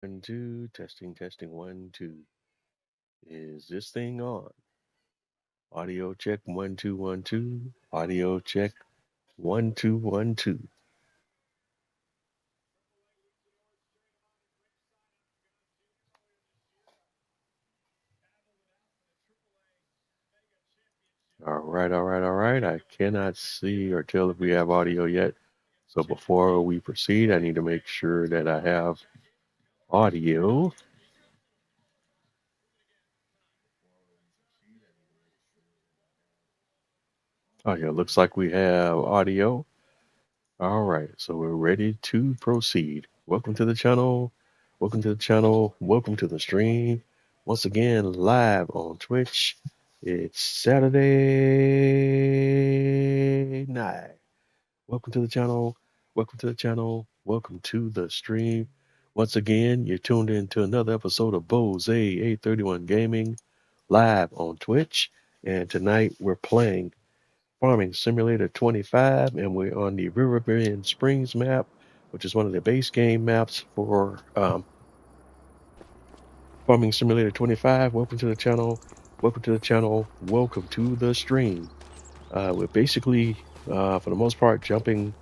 One, two, testing, testing, one, two. Is this thing on? Audio check, one, two, one, two. Audio check, one, two, one, two. All right, all right, all right. I cannot see or tell if we have audio yet. So before we proceed, I need to make sure that I have audio. Oh, yeah, looks like we have audio. All right, so we're ready to proceed. Welcome to the channel. Welcome to the channel. Welcome to the stream. Once again, live on Twitch. It's Saturday night. Welcome to the channel. Welcome to the channel. Welcome to the stream. Once again, you're tuned in to another episode of Bose 831 Gaming live on Twitch. And tonight we're playing Farming Simulator 25, and we're on the Riverbend Springs map, which is one of the base game maps for Farming Simulator 25. Welcome to the channel. Welcome to the channel. Welcome to the stream. We're basically, for the most part, jumping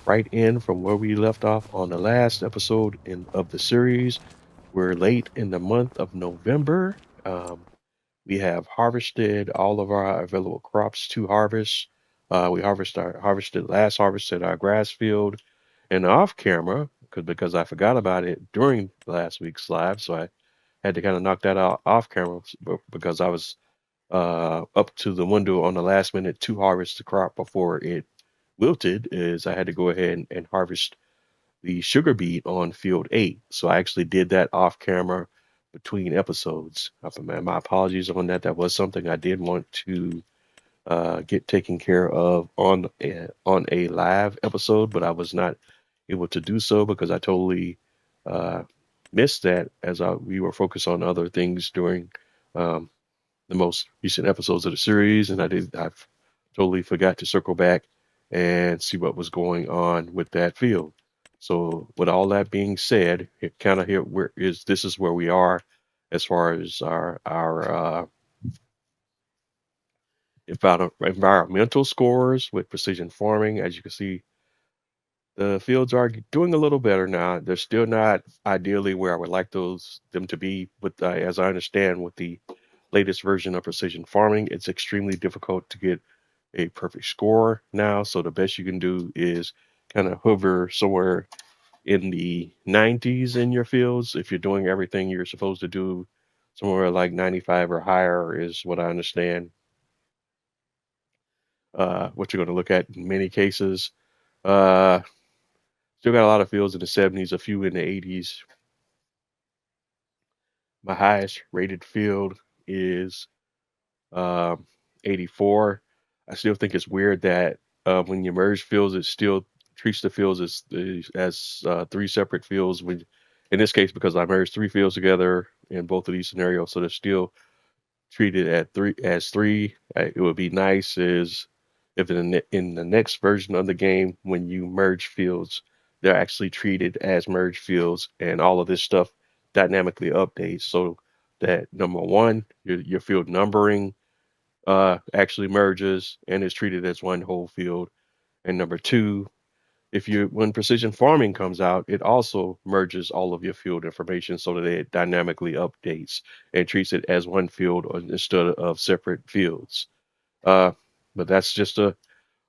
right in from where we left off on the last episode of the series. We're late in the month of November. We have harvested all of our available crops to harvest. We harvested our grass field, and off camera because I forgot about it during last week's live, so I had to kind of knock that out off camera because I was up to the window on the last minute to harvest the crop before it wilted. Is I had to go ahead and harvest the sugar beet on field 8. So I actually did that off camera between episodes. My apologies on that. That was something I did want to get taken care of on a live episode, but I was not able to do so because I totally uh, missed that as we were focused on other things during um, the most recent episodes of the series, and I totally forgot to circle back and see what was going on with that field. So, with all that being said, it kind of here where is this is where we are as far as our environmental scores with precision farming. As you can see, the fields are doing a little better now. They're still not ideally where I would like them to be. With as I understand, with the latest version of precision farming, it's extremely difficult to get a perfect score now. So the best you can do is kind of hover somewhere in the 90s in your fields. If you're doing everything you're supposed to do, somewhere like 95 or higher is what I understand. What you're going to look at in many cases. Uh, Still got a lot of fields in the 70s, a few in the 80s. My highest rated field is um, 84. I still think it's weird that when you merge fields, it still treats the fields as three separate fields. In this case, because I merged three fields together in both of these scenarios, so they're still treated at three as three. It would be nice is if in the next version of the game, when you merge fields, they're actually treated as merged fields, and all of this stuff dynamically updates so that number one, your field numbering actually merges and is treated as one whole field. And number two, if you when precision farming comes out, it also merges all of your field information so that it dynamically updates and treats it as one field instead of separate fields. Uh, but that's just a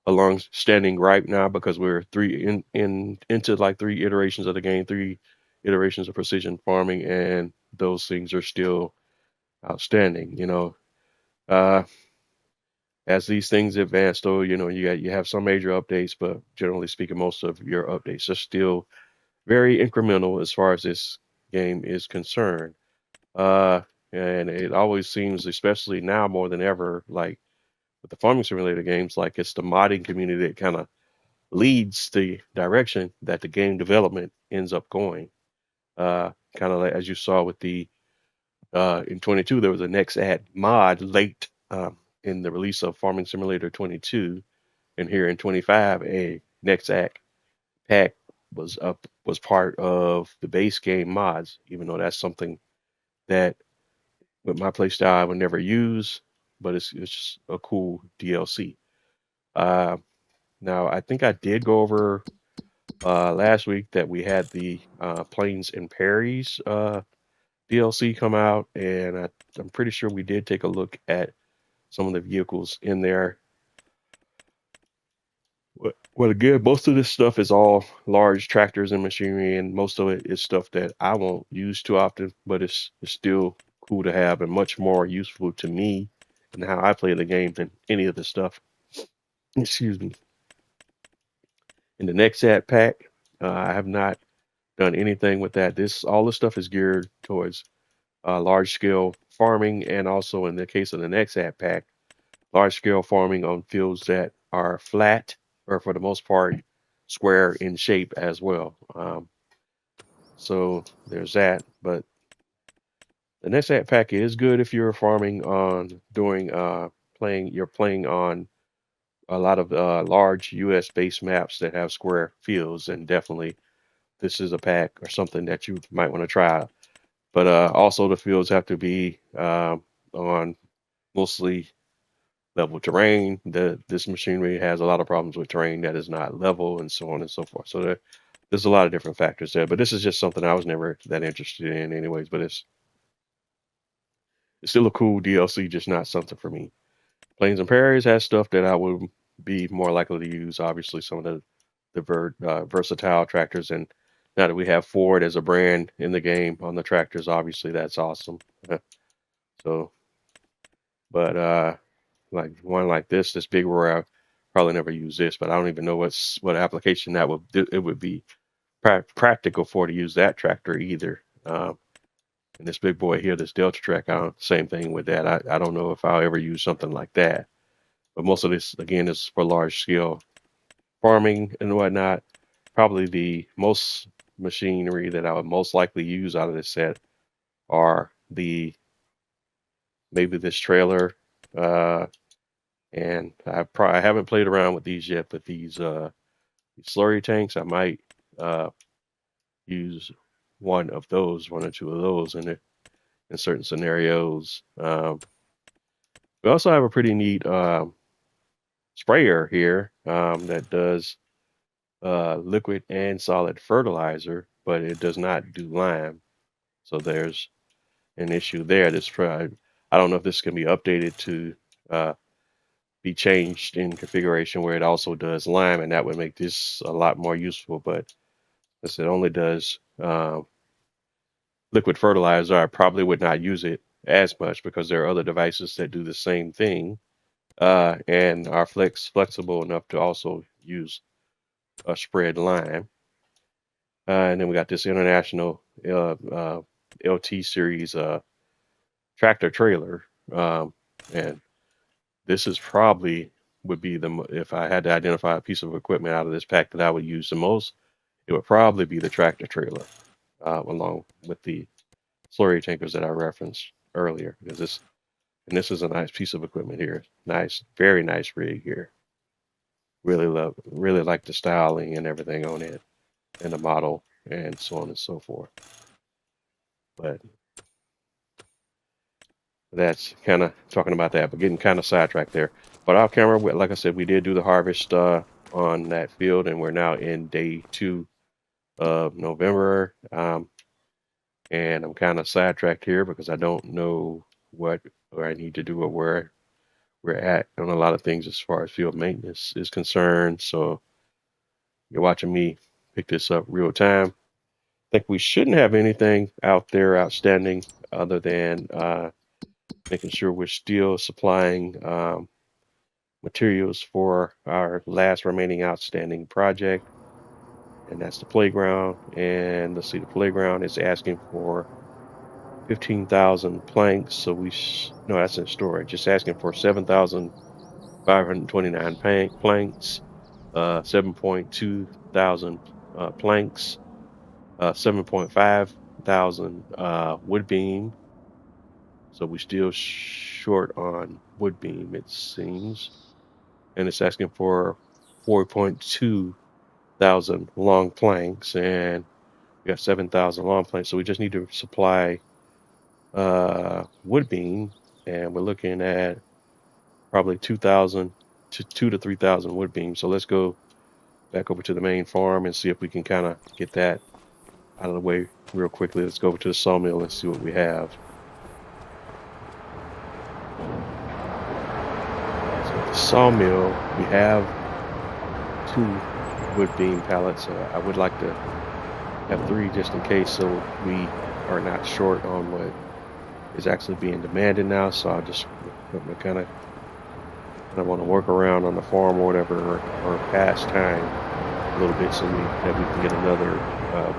long standing gripe now because we're three in into like three iterations of the game, three iterations of precision farming, and those things are still outstanding. Uh, as these things advance, though, you have some major updates, but generally speaking, most of your updates are still very incremental as far as this game is concerned. Uh, and it always seems, especially now more than ever, like with the farming simulator games, like it's the modding community that kind of leads the direction that the game development ends up going. Kind of like as you saw with the in 22, there was a next ad mod late in the release of Farming Simulator 22, and here in 25, a next act pack was part of the base game mods, even though that's something that with my playstyle I would never use, but it's just a cool DLC. Uh, Now I think I did go over last week that we had the Planes and Perry's DLC come out, and I'm pretty sure we did take a look at some of the vehicles in there. Well, again, most of this stuff is all large tractors and machinery, and most of it is stuff that I won't use too often, but it's still cool to have and much more useful to me and how I play the game than any of the stuff. Excuse me. In the next ad pack, I have not done anything with that. This all the stuff is geared towards large scale farming, and also in the case of the next ad pack, large scale farming on fields that are flat or for the most part square in shape as well. So there's that. But the next ad pack is good if you're farming on doing playing. You're playing on a lot of large U.S. based maps that have square fields, and definitely this is a pack or something that you might want to try out. But also the fields have to be on mostly level terrain. This machinery has a lot of problems with terrain that is not level, and so on and so forth. So there's a lot of different factors there. But this is just something I was never that interested in, anyways. But it's still a cool DLC, just not something for me. Plains and Prairies has stuff that I would be more likely to use. Obviously, some of the versatile tractors, and now that we have Ford as a brand in the game on the tractors, obviously that's awesome. So, but like one like this big roar, I probably never use this, but I don't even know what application that it would be practical for to use that tractor either. And this big boy here, this Delta Track, same thing with that. I don't know if I'll ever use something like that. But most of this, again, is for large scale farming and whatnot. Probably the most machinery that I would most likely use out of this set are maybe this trailer, uh, and I haven't played around with these yet, but these slurry tanks, I might use one or two of those in certain scenarios. We also have a pretty neat sprayer here that does liquid and solid fertilizer, but it does not do lime. So there's an issue there. I don't know if this can be updated to uh, be changed in configuration where it also does lime, and that would make this a lot more useful. But since it only does liquid fertilizer, I probably would not use it as much because there are other devices that do the same thing and are flexible enough to also use a spread lime. And then we got this international LT series tractor trailer, and this is probably would be if I had to identify a piece of equipment out of this pack that I would use the most, it would probably be the tractor trailer, along with the slurry tankers that I referenced earlier. Because this is a nice piece of equipment here. Nice, very nice rig here. Really like the styling and everything on it, and the model, and so on and so forth. But that's kind of talking about that, but getting kind of sidetracked there. But off camera, like I said, we did do the harvest on that field, and we're now in day 2 of November. And I'm kind of sidetracked here because I don't know what I need to do or where we're at on a lot of things as far as field maintenance is concerned. So you're watching me pick this up real time. I think we shouldn't have anything out there outstanding other than making sure we're still supplying materials for our last remaining outstanding project, and that's the playground. And let's see, the playground is asking for 15,000 planks. So no, that's in storage. Just asking for 7,529 planks, 7.2 thousand planks, 7.5 thousand wood beam. So we're still short on wood beam, it seems. And it's asking for 4.2 7,000 long planks, and we got 7,000 long planks. So we just need to supply wood beam, and we're looking at probably 2,000 to 3,000 wood beams. So let's go back over to the main farm and see if we can kind of get that out of the way real quickly. Let's go over to the sawmill and see what we have. So at the sawmill, we have 2 wood beam pallets. I would like to have 3 just in case, so we are not short on what is actually being demanded now. So I just kind of want to work around on the farm or whatever, or pass time a little bit so that we can get another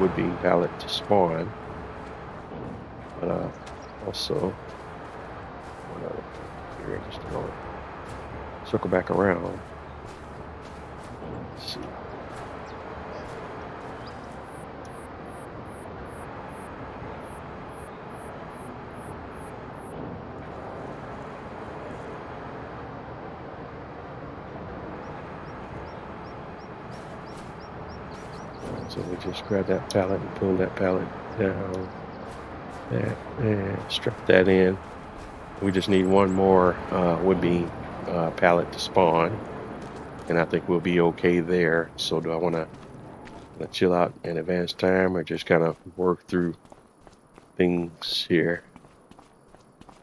wood beam pallet to spawn. But also, here just a moment, circle back around. Let's see. So we just grab that pallet and pull that pallet down, and strap that in. We just need one more wood beam pallet to spawn, and I think we'll be okay there. So do I want to chill out in advance time, or just kind of work through things here?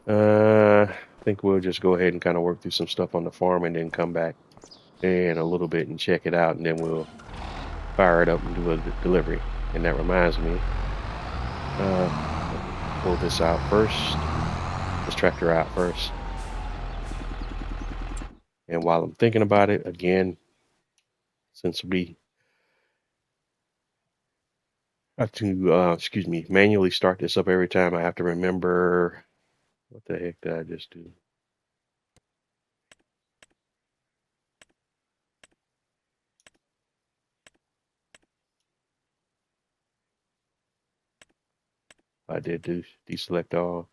I think we'll just go ahead and kind of work through some stuff on the farm and then come back in a little bit and check it out, and then we'll fire it up and do a delivery. And that reminds me, let me pull this out first, this tractor out first. And while I'm thinking about it, again, since we have to, manually start this up every time, I have to remember, what the heck did I just do? I did do deselect all.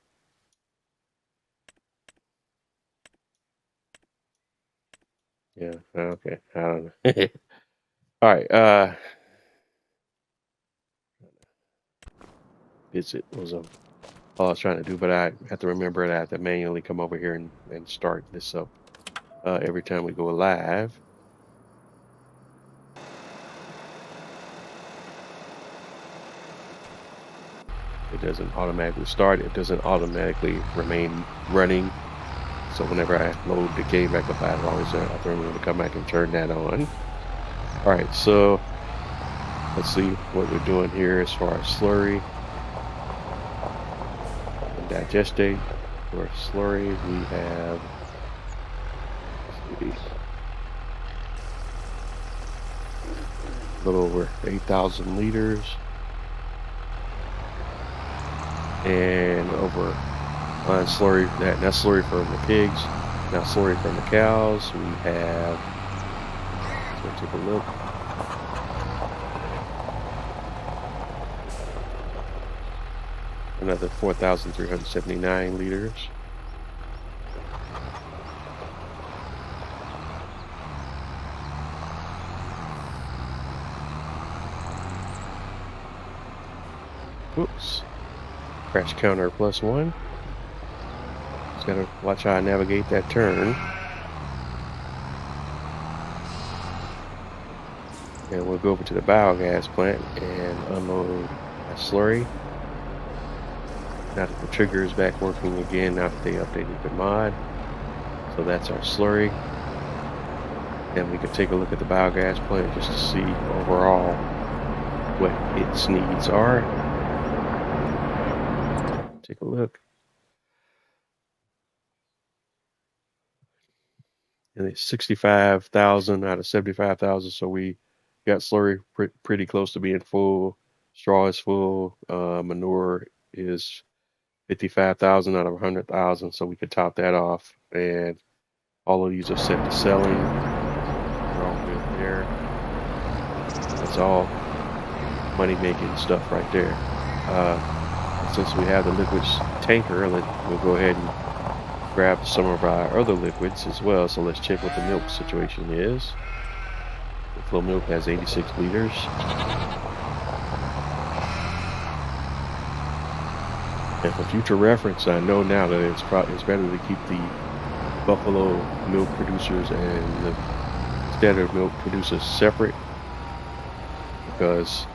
Yeah, okay, I don't know. All right, visit was all I was trying to do, but I have to remember that I have to manually come over here and start this up every time we go live. It doesn't automatically start. It doesn't automatically remain running. So whenever I load the game back up, I always have to remember to come back and turn that on. All right, so let's see what we're doing here as far as slurry and digestate. For slurry, we have, let's see, a little over 8,000 liters. And over on slurry, that's slurry from the pigs. Now slurry from the cows, we have, let's take a look. Another 4,379 liters. Whoops. Crash counter +1. Just gotta watch how I navigate that turn. And we'll go over to the biogas plant and unload a slurry. Now that the trigger is back working again, now that they updated the mod. So that's our slurry. And we can take a look at the biogas plant just to see overall what its needs are. Take a look. And it's 65,000 out of 75,000. So we got slurry pretty close to being full. Straw is full. Manure is 55,000 out of 100,000. So we could top that off. And all of these are set to selling. They're all good there. That's all money making stuff right there. Since we have the liquids tanker, we'll go ahead and grab some of our other liquids as well. So let's check what the milk situation is. Buffalo milk has 86 liters. And for future reference, I know now that it's better to keep the buffalo milk producers and the standard milk producers separate, because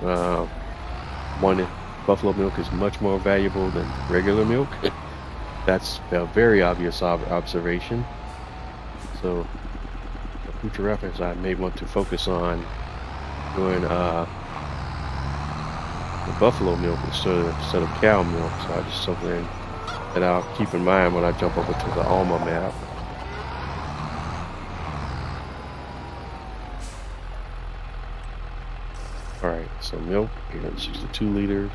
one, buffalo milk is much more valuable than regular milk. That's a very obvious observation. So for future reference, I may want to focus on doing the buffalo milk instead of cow milk. So just something that I'll keep in mind when I jump over to the Alma map. All right, so milk, 862 liters.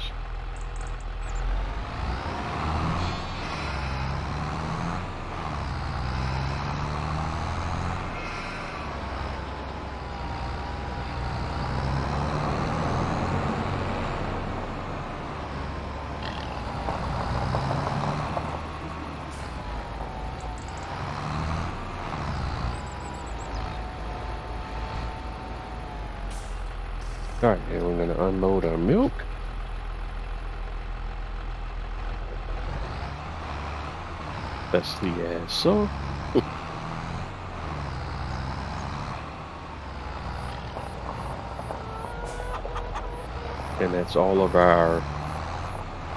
All right, and we're gonna unload our milk. Thusly as so. And that's all of our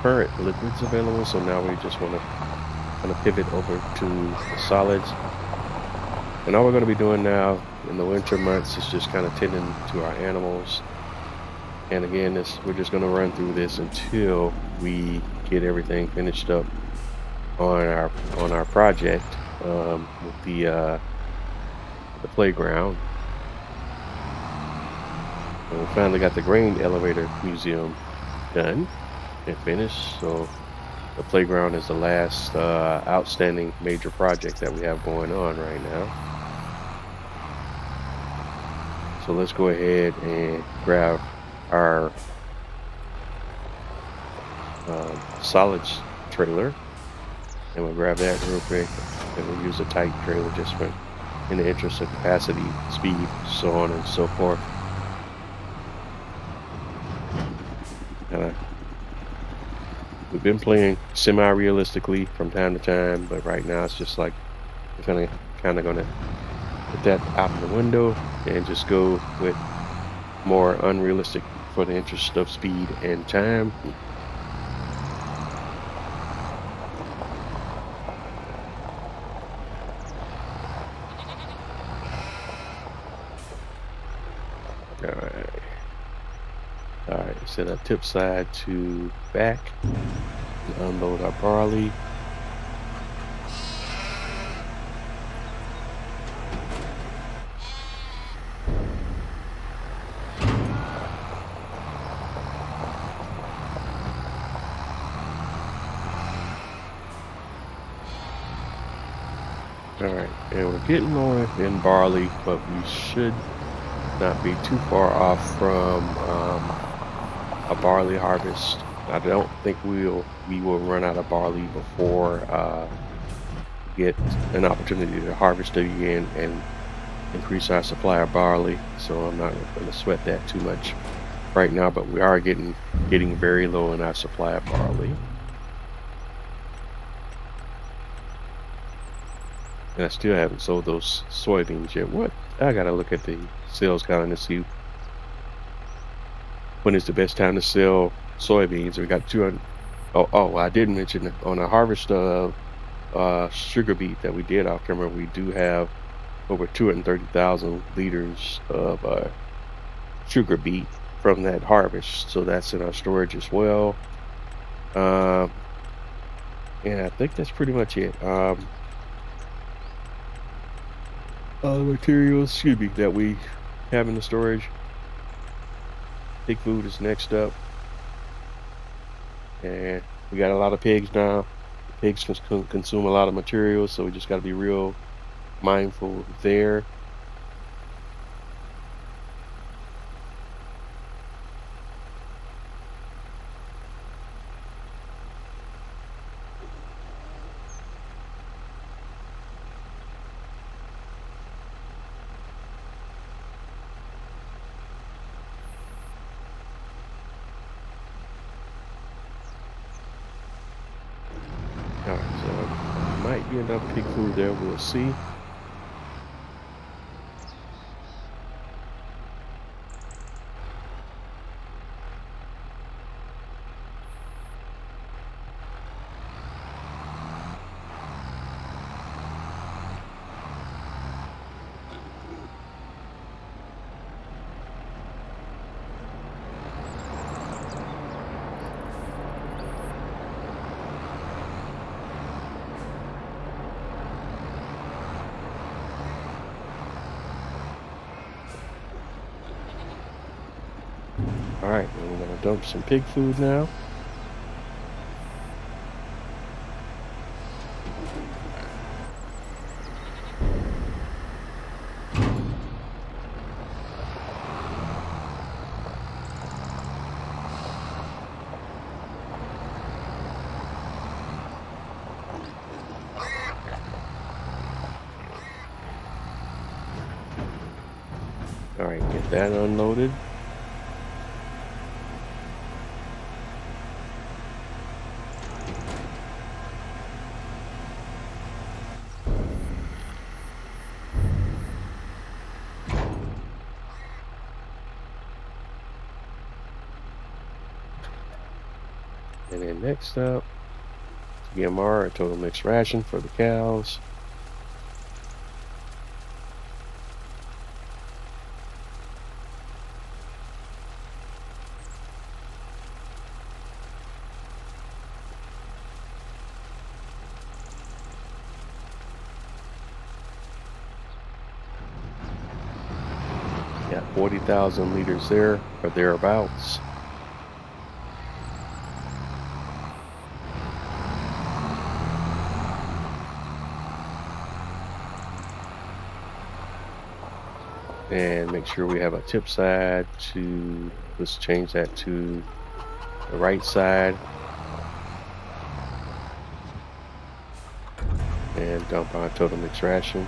current liquids available. So now we just want to kind of pivot over to the solids. And all we're going to be doing now in the winter months is just kind of tending to our animals. And again, we're just going to run through this until we get everything finished up on our project with the playground. And we finally got the grain elevator museum done and finished. So the playground is the last outstanding major project that we have going on right now. So let's go ahead and grab our solids trailer, and we'll grab that real quick, and we'll use a tight trailer just in the interest of capacity, speed, so on and so forth. We've been playing semi-realistically from time to time, but right now it's just like we're kind of gonna put that out of the window and just go with more unrealistic for the interest of speed and time. All right, set our tip side to back and unload our barley. All right, and we're getting low in barley, but we should not be too far off from a barley harvest. I don't think we will run out of barley before we get an opportunity to harvest it again and increase our supply of barley. So I'm not going to sweat that too much right now, but we are getting very low in our supply of barley. And I still haven't sold those soybeans yet. What? I gotta look at the sales calendar to see when is the best time to sell soybeans. We got 200. Oh, I did mention on a harvest of sugar beet that we did off camera, we do have over 230,000 liters of sugar beet from that harvest. So that's in our storage as well. And I think that's pretty much it. All the materials, that we have in the storage. Pig food is next up, and we got a lot of pigs now. Pigs consume a lot of materials, so we just got to be real mindful there. might be enough pig food there, we'll see. All right, and we're gonna dump some pig food now. All right, get that unloaded. And then next up, TMR, a total mixed ration for the cows. Got 40,000 liters there, or thereabouts. And make sure we have a tip side to, let's change that to the right side. And dump our total mixed ration.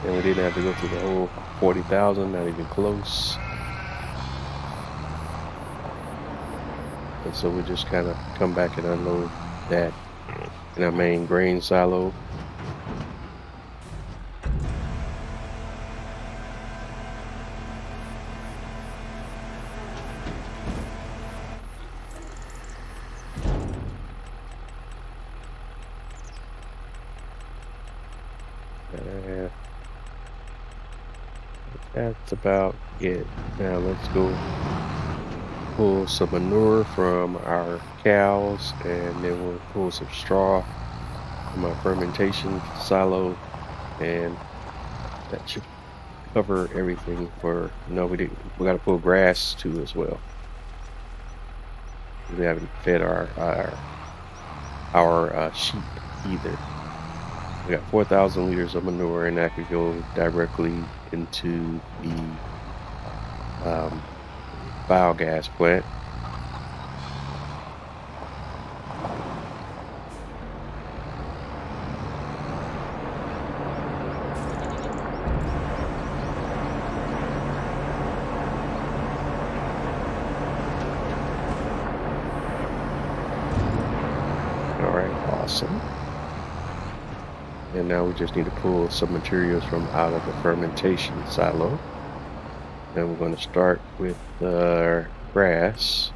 And we didn't have to go through the whole 40,000, not even close. And so we just kind of come back and unload that in our main grain silo. That's about it. Now let's go pull some manure from our cows, and then we'll pull some straw from our fermentation silo, and that should cover everything for, we got to pull grass too as well. We haven't fed our sheep either. We got 4,000 liters of manure, and that could go directly into the biogas plant. All right, awesome. And now we just need to pull some materials from out of the fermentation silo. And we're going to start with the grass.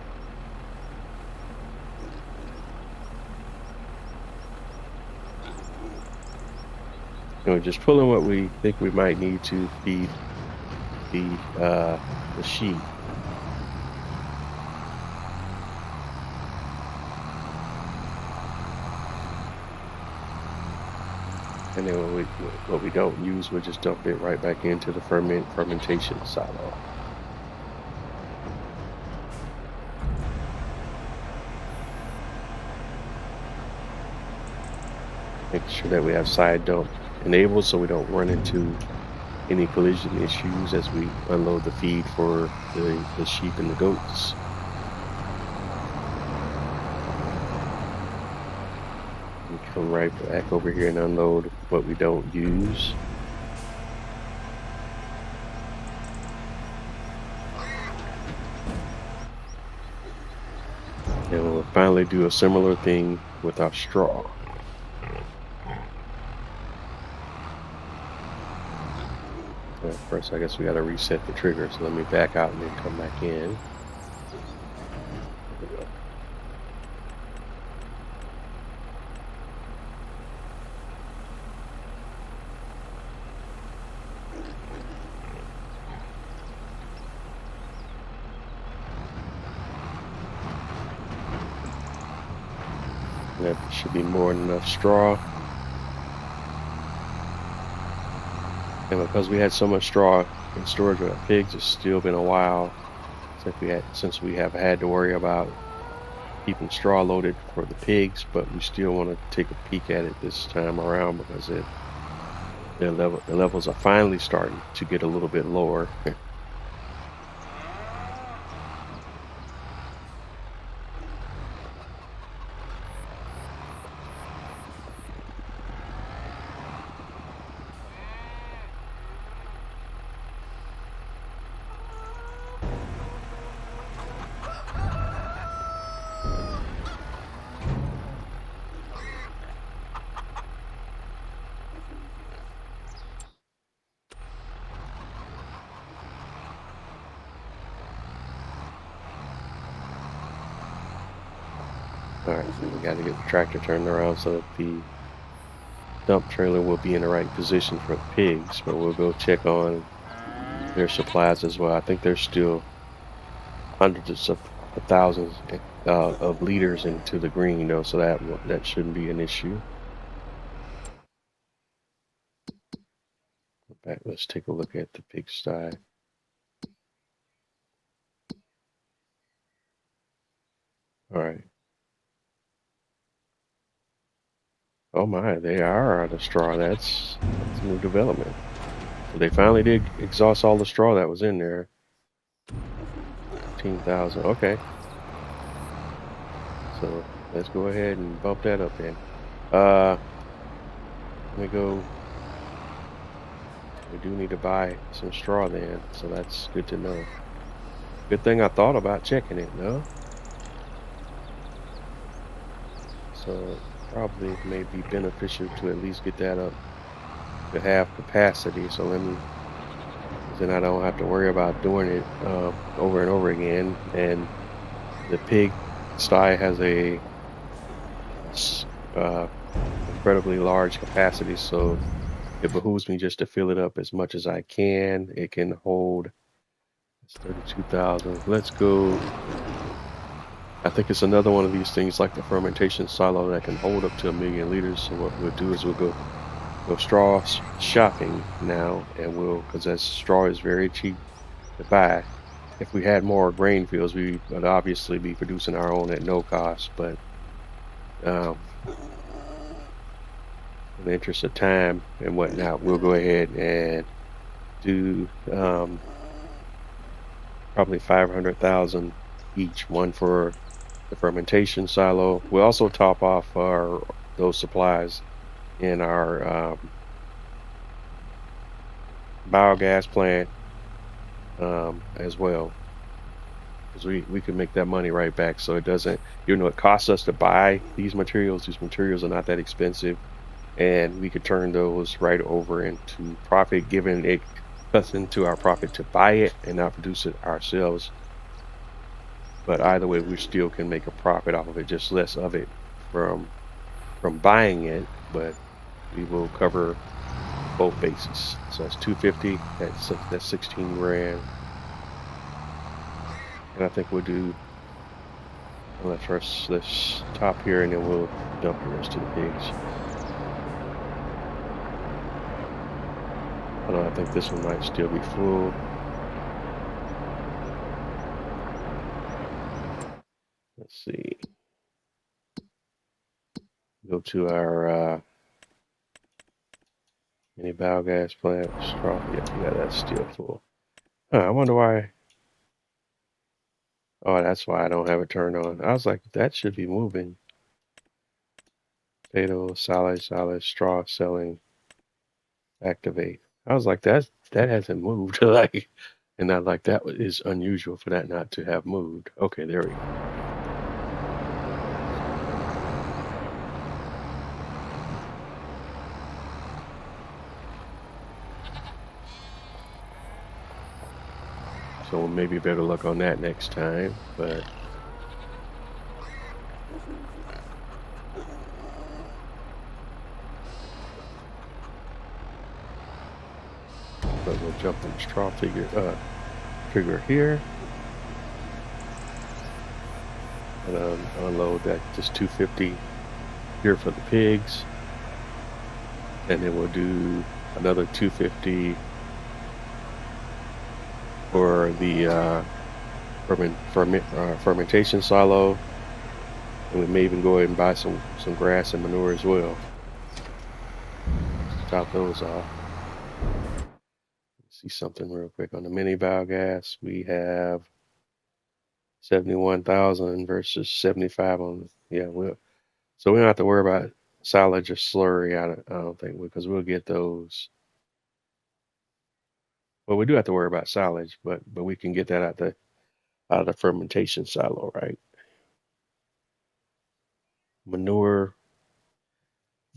So we're just pulling what we think we might need to feed the sheep. And then what we don't use, we'll just dump it right back into the fermentation silo. Make sure that we have side dump enabled so we don't run into any collision issues as we unload the feed for the sheep and the goats. Come right back over here and unload what we don't use. we'll finally do a similar thing with our straw. First, I guess we got to reset the trigger. So let me back out and then come back in. There we go. That should be more than enough straw. And because we had so much straw in storage with our pigs, it's still been a while since we have had to worry about keeping straw loaded for the pigs, but we still want to take a peek at it this time around because the levels are finally starting to get a little bit lower. Alright, so we got to get the tractor turned around so that the dump trailer will be in the right position for the pigs, but we'll go check on their supplies as well. I think there's still hundreds of thousands of liters into the green, though, so that shouldn't be an issue. Back, let's take a look at the pigsty. All right. Oh my, they are out of straw. That's a new development. So they finally did exhaust all the straw that was in there. 15,000. Okay. So let's go ahead and bump that up then. Let me go. We do need to buy some straw then, so that's good to know. Good thing I thought about checking it, no? So probably may be beneficial to at least get that up to half capacity. So then I don't have to worry about doing it over and over again. And the pig sty has a incredibly large capacity, so it behooves me just to fill it up as much as I can. It can hold 32,000. Let's go. I think it's another one of these things like the fermentation silo that can hold up to 1 million liters. So what we'll do is we'll go straw shopping now, and because that straw is very cheap to buy. If we had more grain fields, we would obviously be producing our own at no cost, but in the interest of time and whatnot, we'll go ahead and do probably 500,000 each, one for the fermentation silo. We'll also top off those supplies in our biogas plant as well, because we can make that money right back. So it doesn't, it costs us to buy these materials are not that expensive, and we could turn those right over into profit, given it cuts into our profit to buy it and not produce it ourselves. But either way, we still can make a profit off of it, just less of it from buying it, but we will cover both bases. So that's 250, that's 16 grand. And I think we'll do, let's top here, and then we'll dump the rest of the pigs. I think this one might still be full. Let's see. Go to our mini biogas plant. Straw. Yeah, that's still full. I wonder why. Oh, that's why I don't have it turned on. I was like, that should be moving. Potato, solid, straw selling, activate. I was like, that hasn't moved. Like, and not like that is unusual for that not to have moved. Okay, there we go. So maybe better luck on that next time. But we'll jump the straw trigger here. And unload that just 250 here for the pigs. And then we'll do another 250 for the fermentation silo. And we may even go ahead and buy some grass and manure as well. Just top those off. See something real quick on the mini biogas. We have 71,000 versus 75 on. Yeah, so we don't have to worry about silage or slurry. I don't think, because we'll get those. Well, we do have to worry about silage, but we can get that out of the fermentation silo, right? Manure.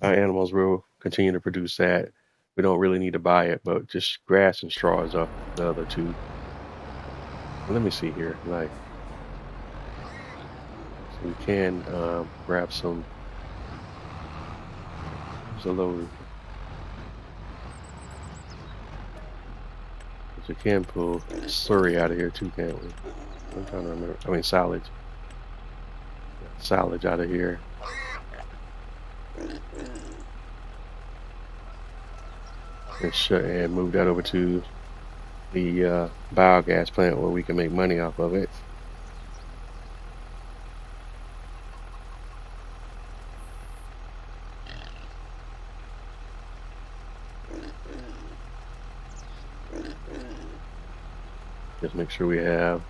Our animals will continue to produce that. We don't really need to buy it, but just grass and straw is up the other two. Let me see here. Like, so we can grab some. There's a load. We can pull slurry out of here too, can't we? I'm trying to remember. I mean, silage. Silage out of here. And move that over to the biogas plant where we can make money off of it. Just make sure we have.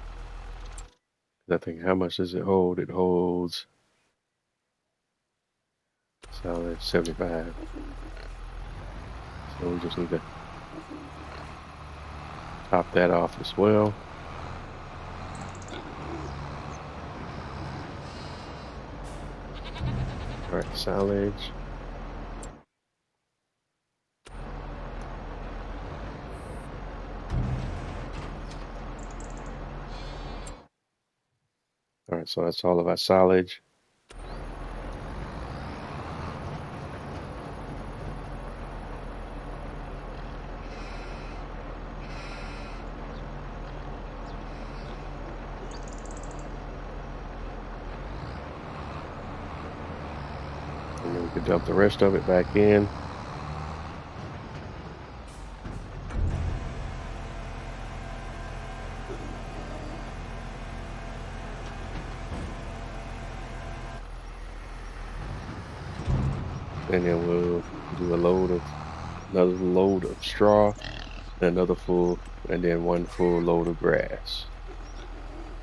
I think, how much does it hold? It holds solid 75. So we just need to top that off as well. All right, silage. All right, so that's all of our silage. And then we can dump the rest of it back in. And then we'll do another load of straw, another full, and then one full load of grass.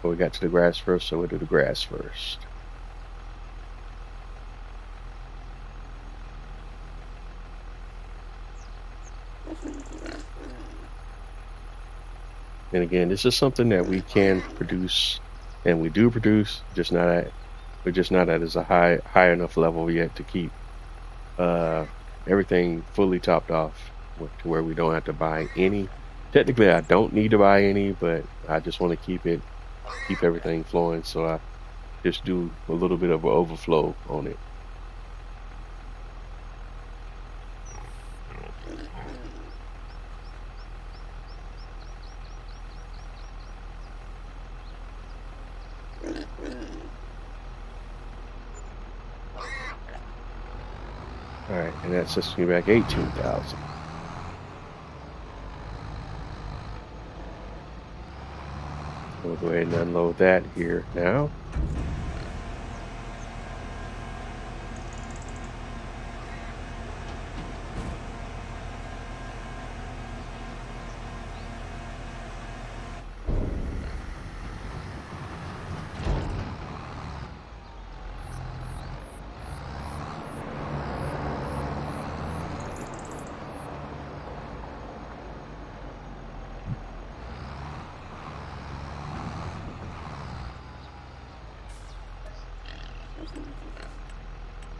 But we got to the grass first, so we'll do the grass first. And again, this is something that we can produce, and we do produce, we're just not at as a high enough level yet to keep everything fully topped off to where we don't have to buy any. Technically, I don't need to buy any, but I just want to keep everything flowing, so I just do a little bit of an overflow on it. All right, and that sets me back 18,000. We'll go ahead and unload that here now.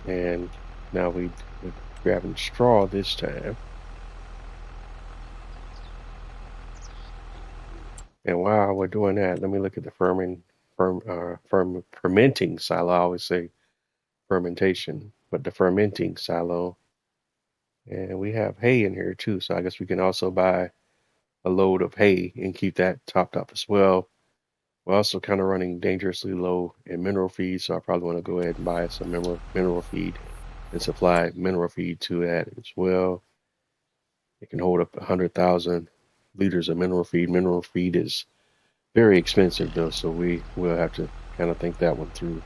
And now we're grabbing straw this time. And while we're doing that, let me look at the fermenting silo. I always say fermentation, but the fermenting silo. And we have hay in here too, so I guess we can also buy a load of hay and keep that topped up as well. We're also kind of running dangerously low in mineral feed, so I probably want to go ahead and buy some mineral feed and supply mineral feed to that as well. It can hold up 100,000 liters of mineral feed. Mineral feed is very expensive though, so we will have to kind of think that one through.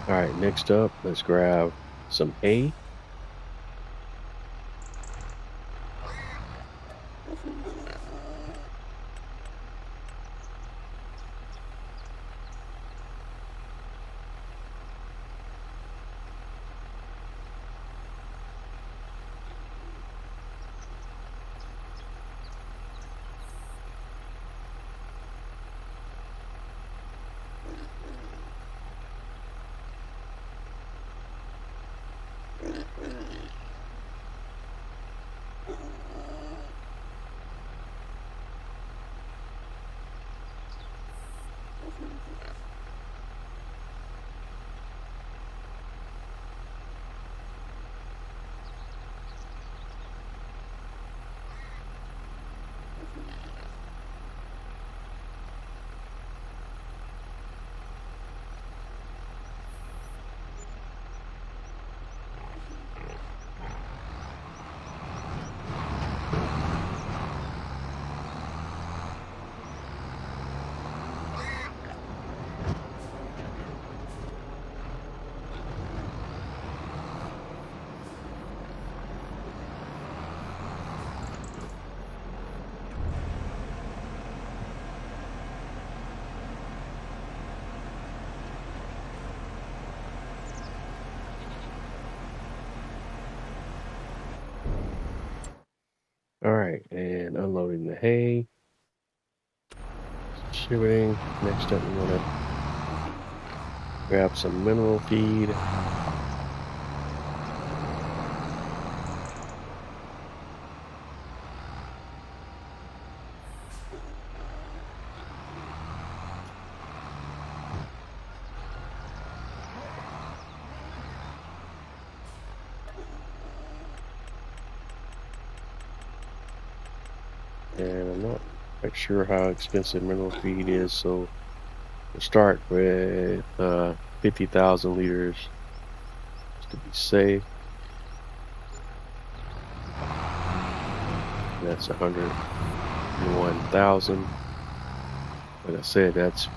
All right, next up, let's grab some hay. All right, and unloading the hay. Shooting. Next up, we want to grab some mineral feed. And I'm not quite sure how expensive mineral feed is, so we'll start with 50,000 liters just to be safe. That's 101,000. Like I said, that's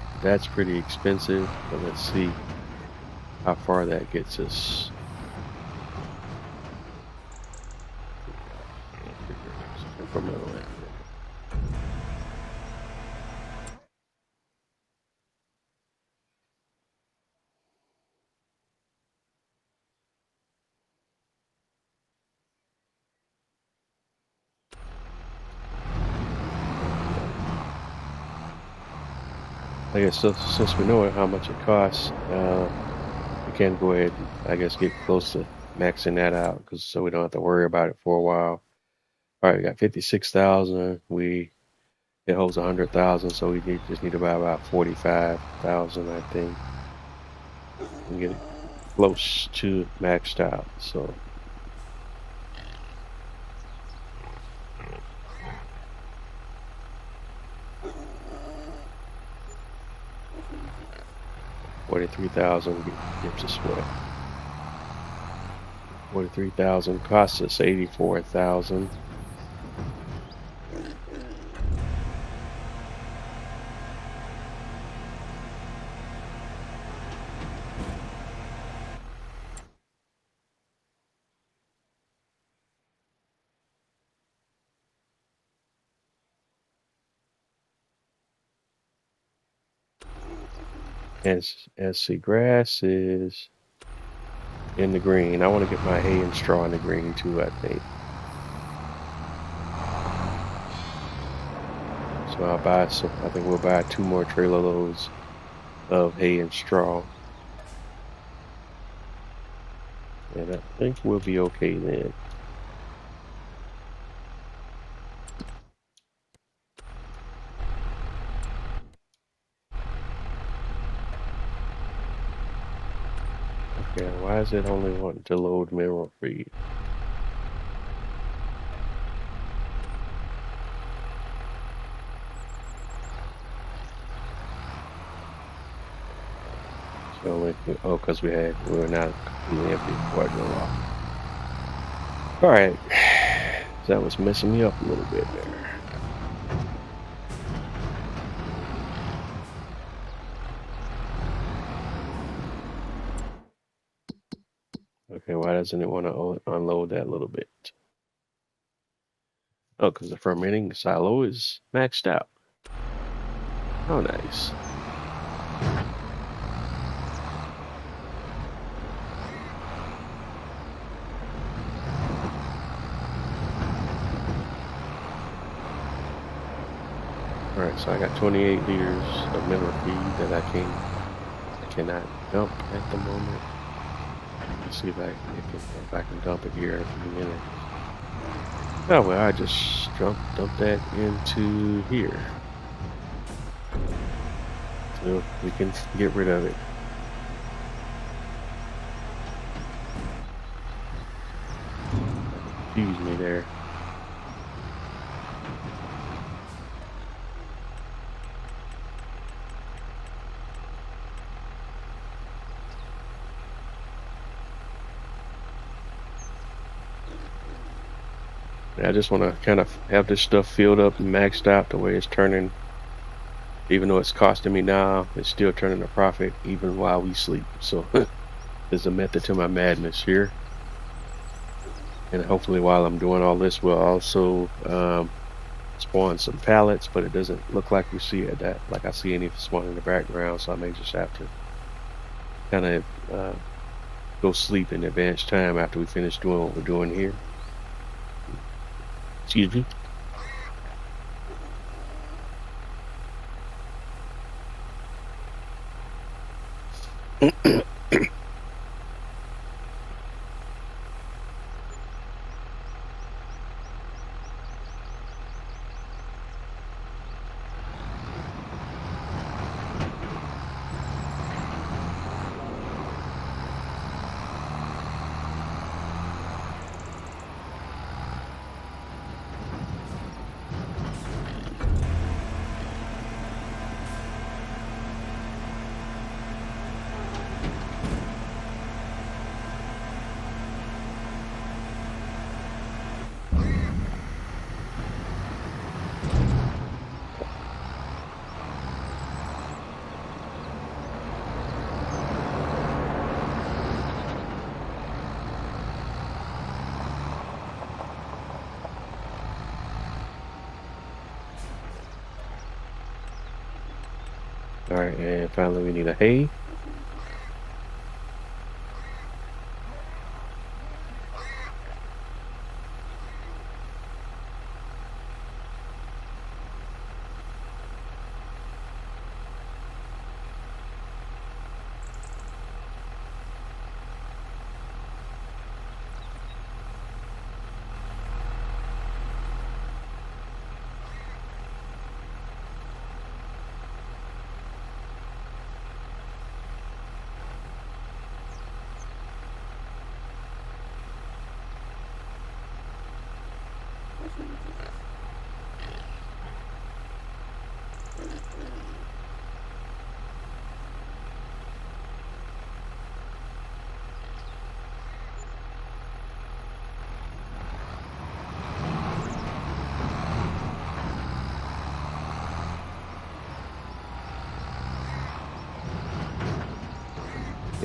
pretty expensive, but let's see how far that gets us. 'Cause I guess since we know how much it costs, we can go ahead and I guess get close to maxing that out, because so we don't have to worry about it for a while. All right, we got 56,000. It holds 100,000, so we just need about 45,000, I think, and get it close to maxed out. So 43,000 gives us what? 43,000 costs us 84,000. As the grass is in the green, I want to get my hay and straw in the green too, I think. So I think we'll buy 2 more trailer loads of hay and straw. And I think we'll be okay then. Okay, why is it only wanting to load mineral feed? So because we were not completely empty before I drove off. All right, that was messing me up a little bit there. Okay, why doesn't it want to unload that little bit? Oh, because the fermenting silo is maxed out. Oh, nice. Alright, so I got 28 liters of mineral feed that I cannot dump at the moment. Let's see if I can dump it here in a few minutes. Oh well, I just dump that into here. So we can get rid of it. Excuse me there. I just want to kind of have this stuff filled up and maxed out the way it's turning. Even though it's costing me now, it's still turning a profit even while we sleep. So there's a method to my madness here. And hopefully while I'm doing all this, we'll also spawn some pallets, but it doesn't look like we see it like I see any spawn in the background, so I may just have to kind of go sleep in advanced time after we finish doing what we're doing here. Excuse me. All right, and finally we need a hay.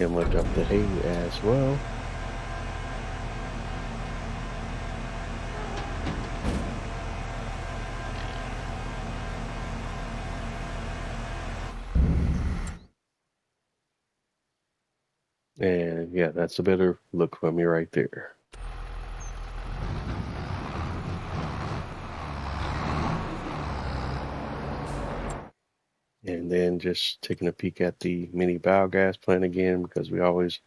and lift up the hay as well. And yeah, that's a better look for me right there. And then just taking a peek at the mini biogas plant again, because we always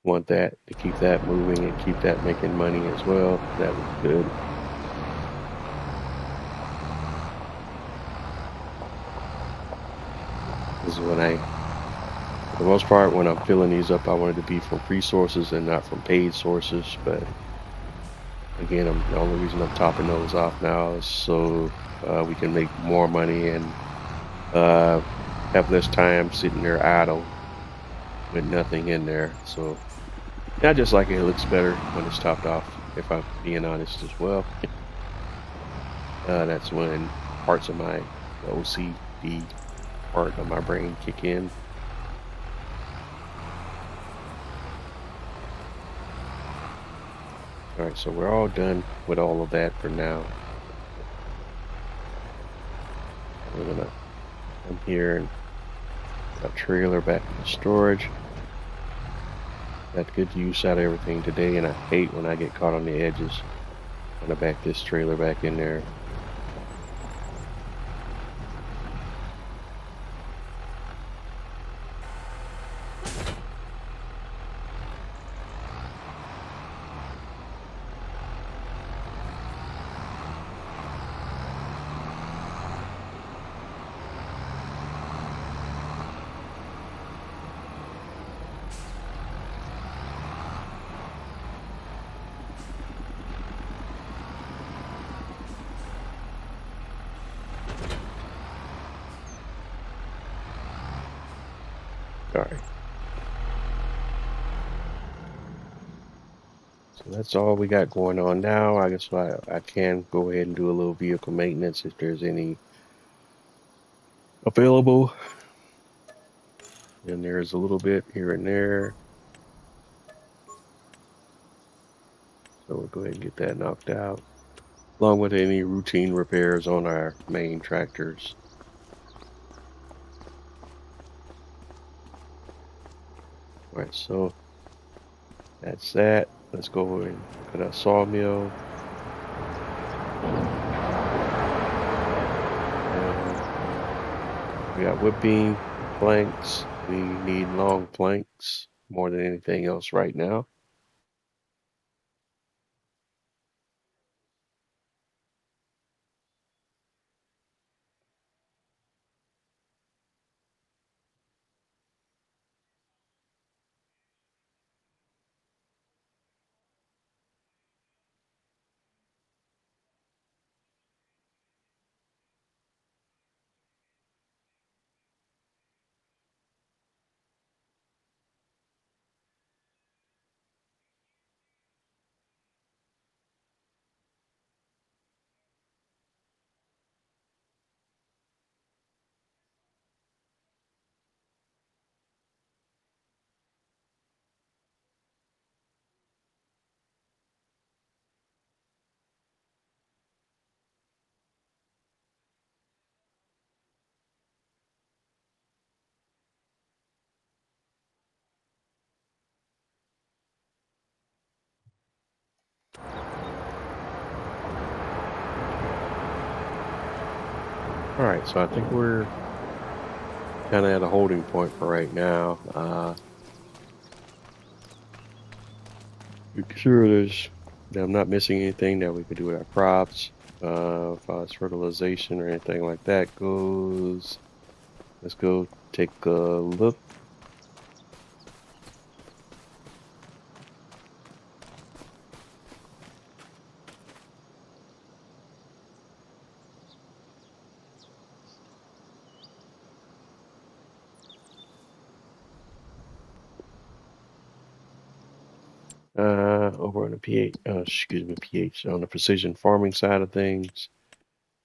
want that to keep that moving and keep that making money as well. That looks good. This is when for the most part, when I'm filling these up, I want it to be from free sources and not from paid sources. But again, the only reason I'm topping those off now is so we can make more money and uh, have less time sitting there idle with nothing in there. So I just like it. It looks better when it's topped off, if I'm being honest as well. That's when parts of my OCD part of my brain kick in. All right, so we're all done with all of that for now. We're gonna come here and put a trailer back in the storage. Got good use out of everything today, and I hate when I get caught on the edges. I'm gonna back this trailer back in there. All right. So that's all we got going on now. I guess I can go ahead and do a little vehicle maintenance if there's any available. And there's a little bit here and there. So we'll go ahead and get that knocked out, along with any routine repairs on our main tractors. All right, so that's that. Let's go and look at our sawmill. We got wood beam planks. We need long planks more than anything else right now. All right, so I think we're kind of at a holding point for right now. Make sure that I'm not missing anything that we could do with our crops. As far as fertilization or anything like that goes, let's go take a look. Over on the pH, on the precision farming side of things.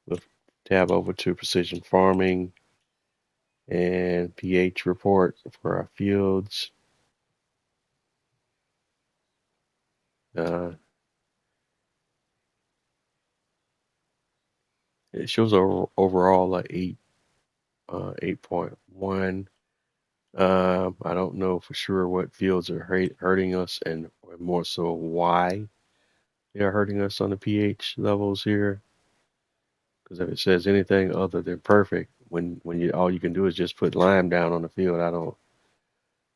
We'll tab over to precision farming and pH report for our fields. Uh, it shows overall like 8.1. I don't know for sure what fields are hurting us, and more so why they are hurting us on the pH levels here. Because if it says anything other than perfect, when you all you can do is just put lime down on the field, I don't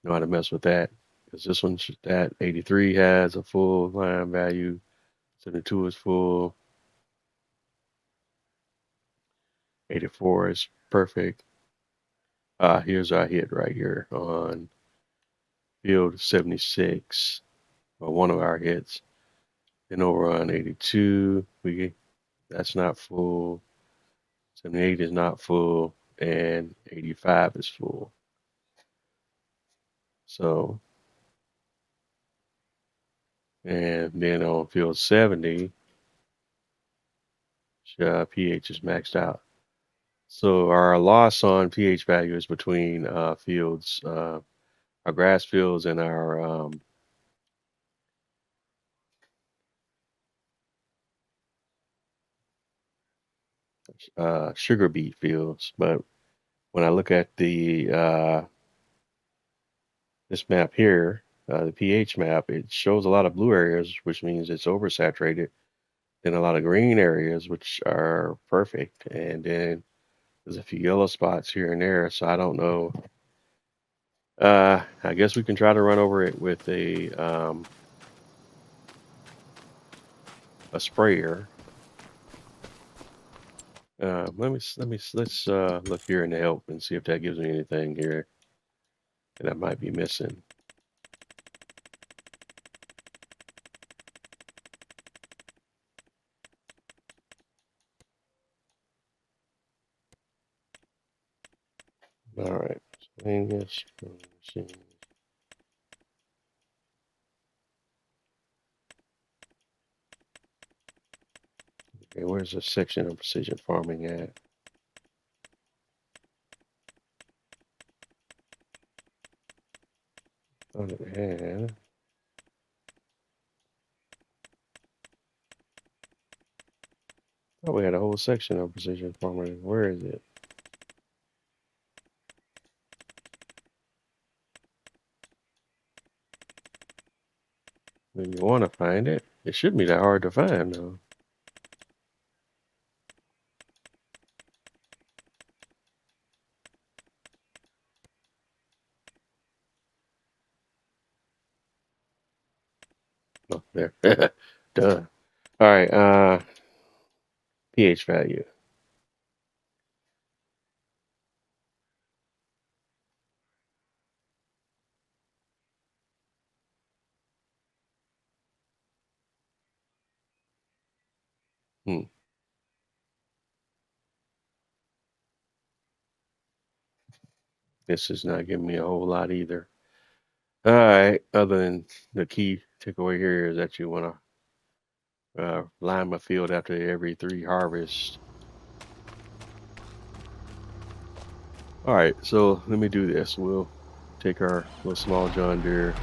know how to mess with that. Because this one, that 83 has a full lime value, 72 is full, 84 is perfect. Here's our hit right here on field 76, or one of our hits. Then over on 82, that's not full. 78 is not full, and 85 is full. So, and then on field 70, pH is maxed out. So our loss on pH value is between fields, our grass fields and our sugar beet fields. But when I look at the this map here, the pH map, it shows a lot of blue areas, which means it's oversaturated, then a lot of green areas, which are perfect, and then there's a few yellow spots here and there. So I don't know. I guess we can try to run over it with a sprayer. Let's look here in the help and see if that gives me anything here that I might be missing. All right, Angus. Okay, where's the section of precision farming at? Oh, it had. Oh, we had a whole section of precision farming. Where is it? When you want to find it, it shouldn't be that hard to find, though. Oh, there. Done. All right. pH value. Hmm. This is not giving me a whole lot either. All right. Other than the key takeaway here is that you want to lime a field after every 3 harvests. All right. So let me do this. We'll take our little small John Deere.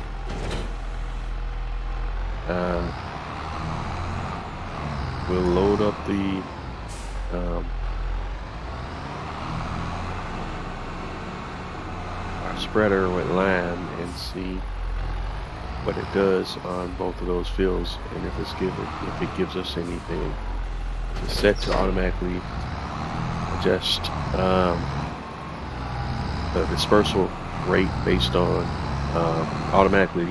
We'll load up the our spreader with lime and see what it does on both of those fields, and if it gives us anything. It's set to automatically adjust the dispersal rate based on automatically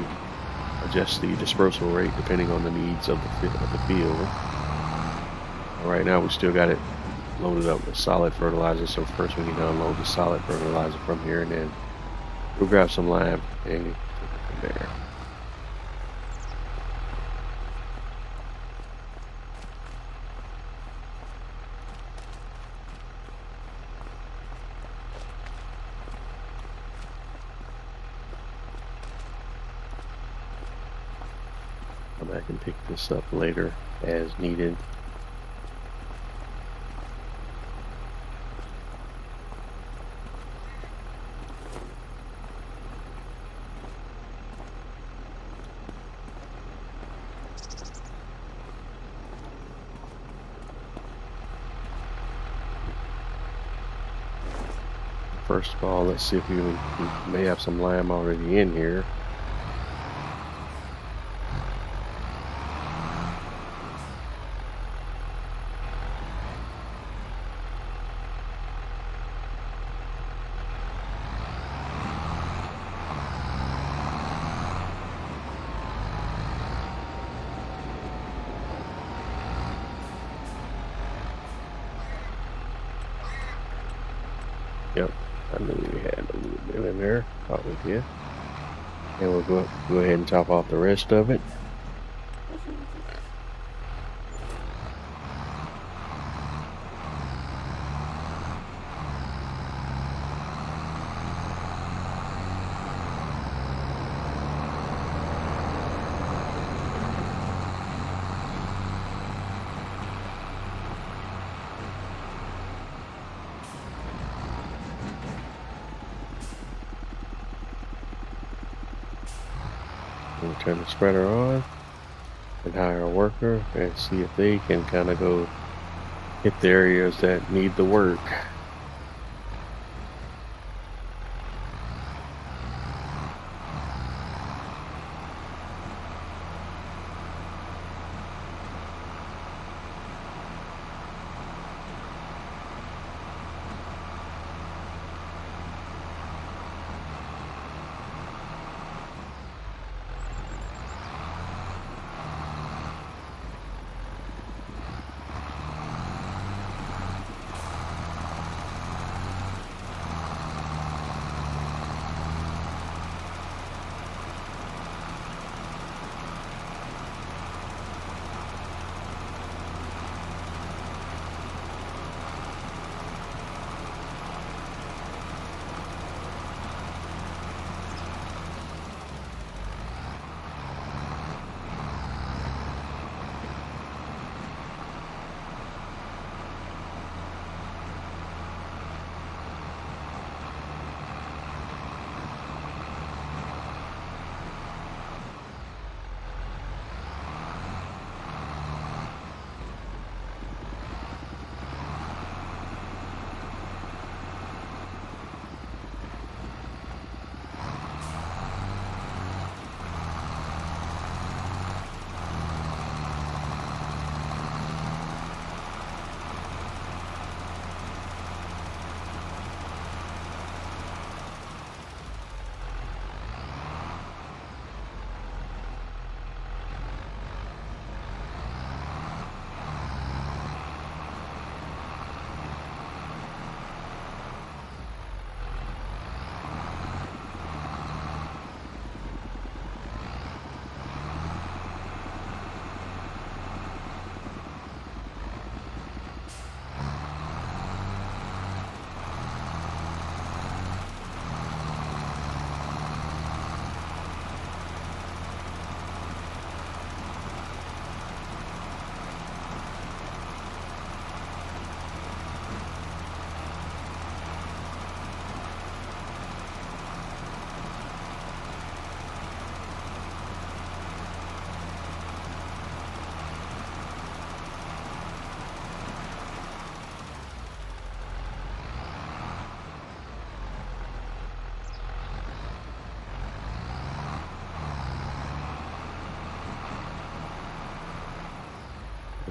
adjust the dispersal rate depending on the needs of the field. Right now we still got it loaded up with solid fertilizer, so first we need to unload the solid fertilizer from here, and then we'll grab some lime and take it from there. I can pick this up later as needed. first of all, let's see if we may have some lime already in here. Yep, I knew we had a little bit in there. Thought we did. And we'll go ahead and top off the rest of it. We'll turn the spreader on and hire a worker and see if they can kind of go hit the areas that need the work.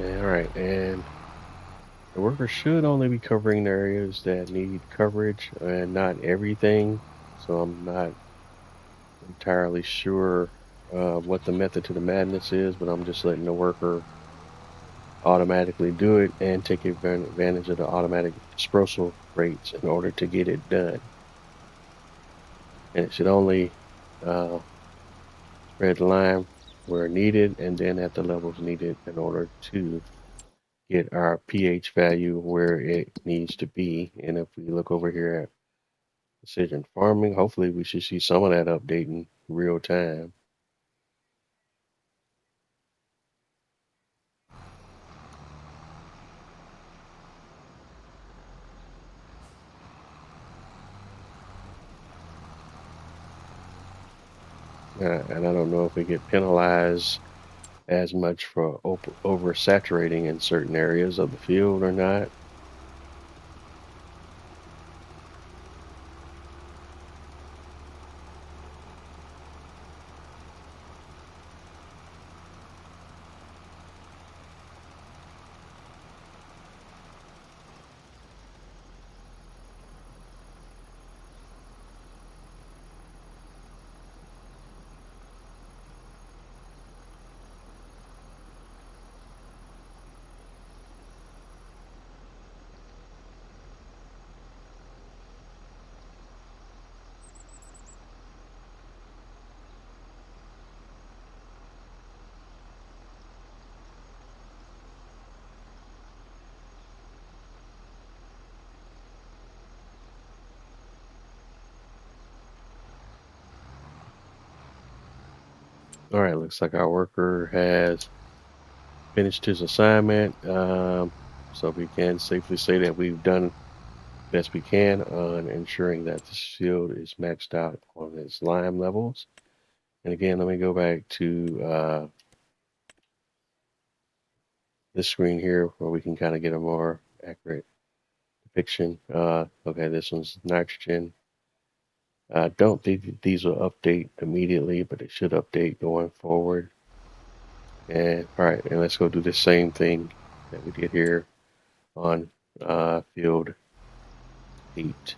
All right, and the worker should only be covering the areas that need coverage and not everything. So I'm not entirely sure what the method to the madness is, but I'm just letting the worker automatically do it and take advantage of the automatic dispersal rates in order to get it done. And it should only spread the lime where needed and then at the levels needed in order to get our pH value where it needs to be. And if we look over here at precision farming, hopefully we should see some of that update in real time. And I don't know if we get penalized as much for oversaturating in certain areas of the field or not. All right, looks like our worker has finished his assignment. So we can safely say that we've done best we can on ensuring that this field is maxed out on its lime levels. And again, let me go back to this screen here where we can kind of get a more accurate depiction. Okay, this one's nitrogen. I don't think these will update immediately, but it should update going forward. And all right, and let's go do the same thing that we did here on field 8.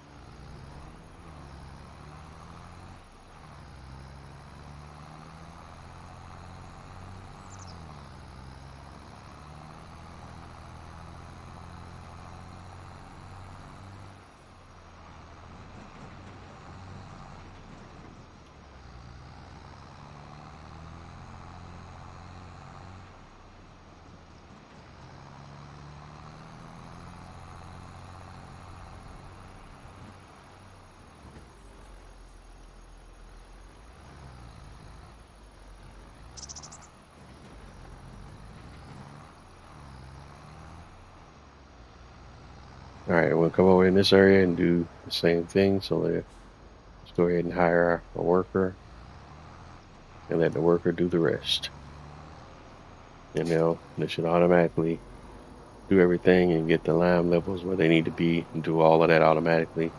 All right, we'll come over in this area and do the same thing. So let's go ahead and hire a worker and let the worker do the rest. And they should automatically do everything and get the lime levels where they need to be and do all of that automatically.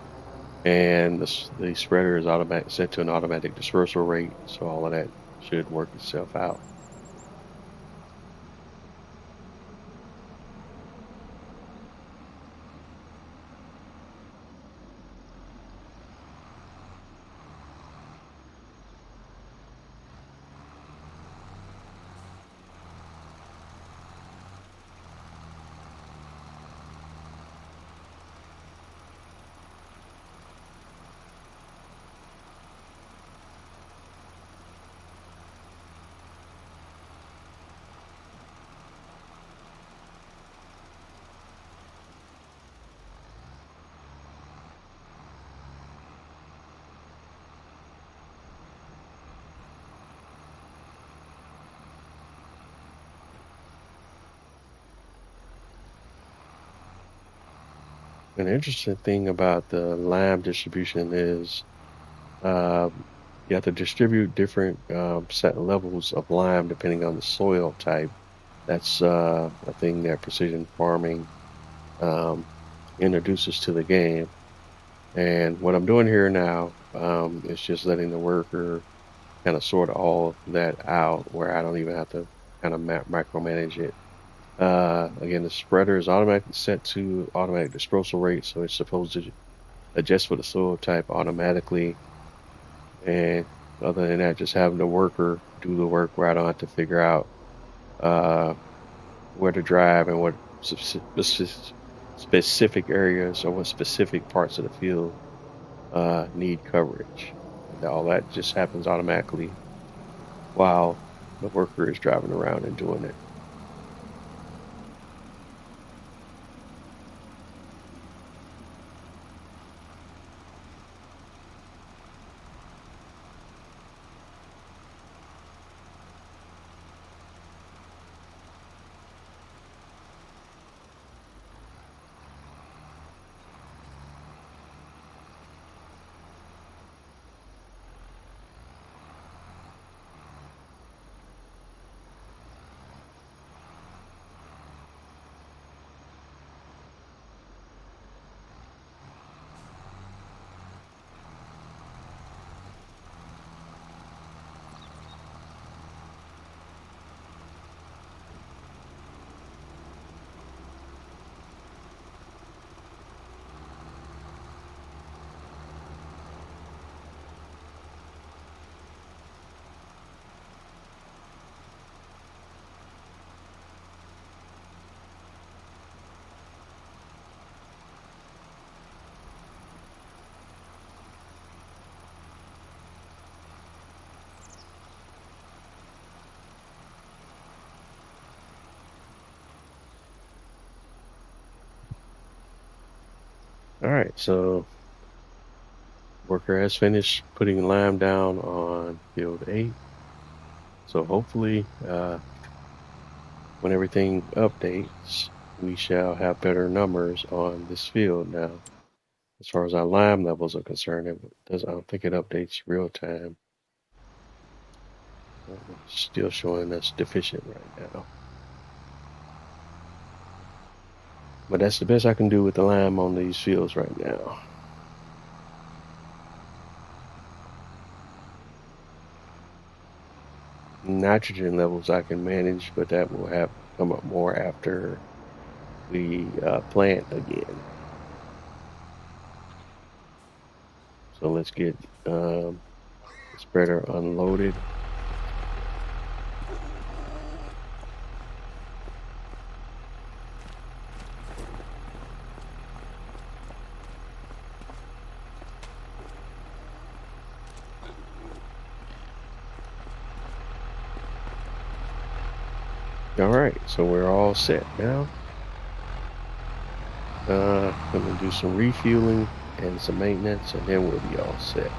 And the spreader is set to an automatic dispersal rate, so all of that should work itself out. An interesting thing about the lime distribution is you have to distribute different set levels of lime depending on the soil type. That's a thing that precision farming um, introduces to the game. And what I'm doing here now is just letting the worker kind of sort all that out where I don't even have to kind of micromanage it. Again, the spreader is automatically set to automatic dispersal rate, so it's supposed to adjust for the soil type automatically. And other than that, just having the worker do the work where I don't have to figure out uh, where to drive and what specific areas or what specific parts of the field need coverage. And all that just happens automatically while the worker is driving around and doing it. All right, so worker has finished putting lime down on field 8. So hopefully, when everything updates, we shall have better numbers on this field now. As far as our lime levels are concerned, I don't think it updates real time. It's still showing us deficient right now. But that's the best I can do with the lime on these fields right now. Nitrogen levels I can manage, but that will have come up more after we plant again. So let's get the spreader unloaded. All right, so we're all set now. I'm gonna do some refueling and some maintenance, and then we'll be all set.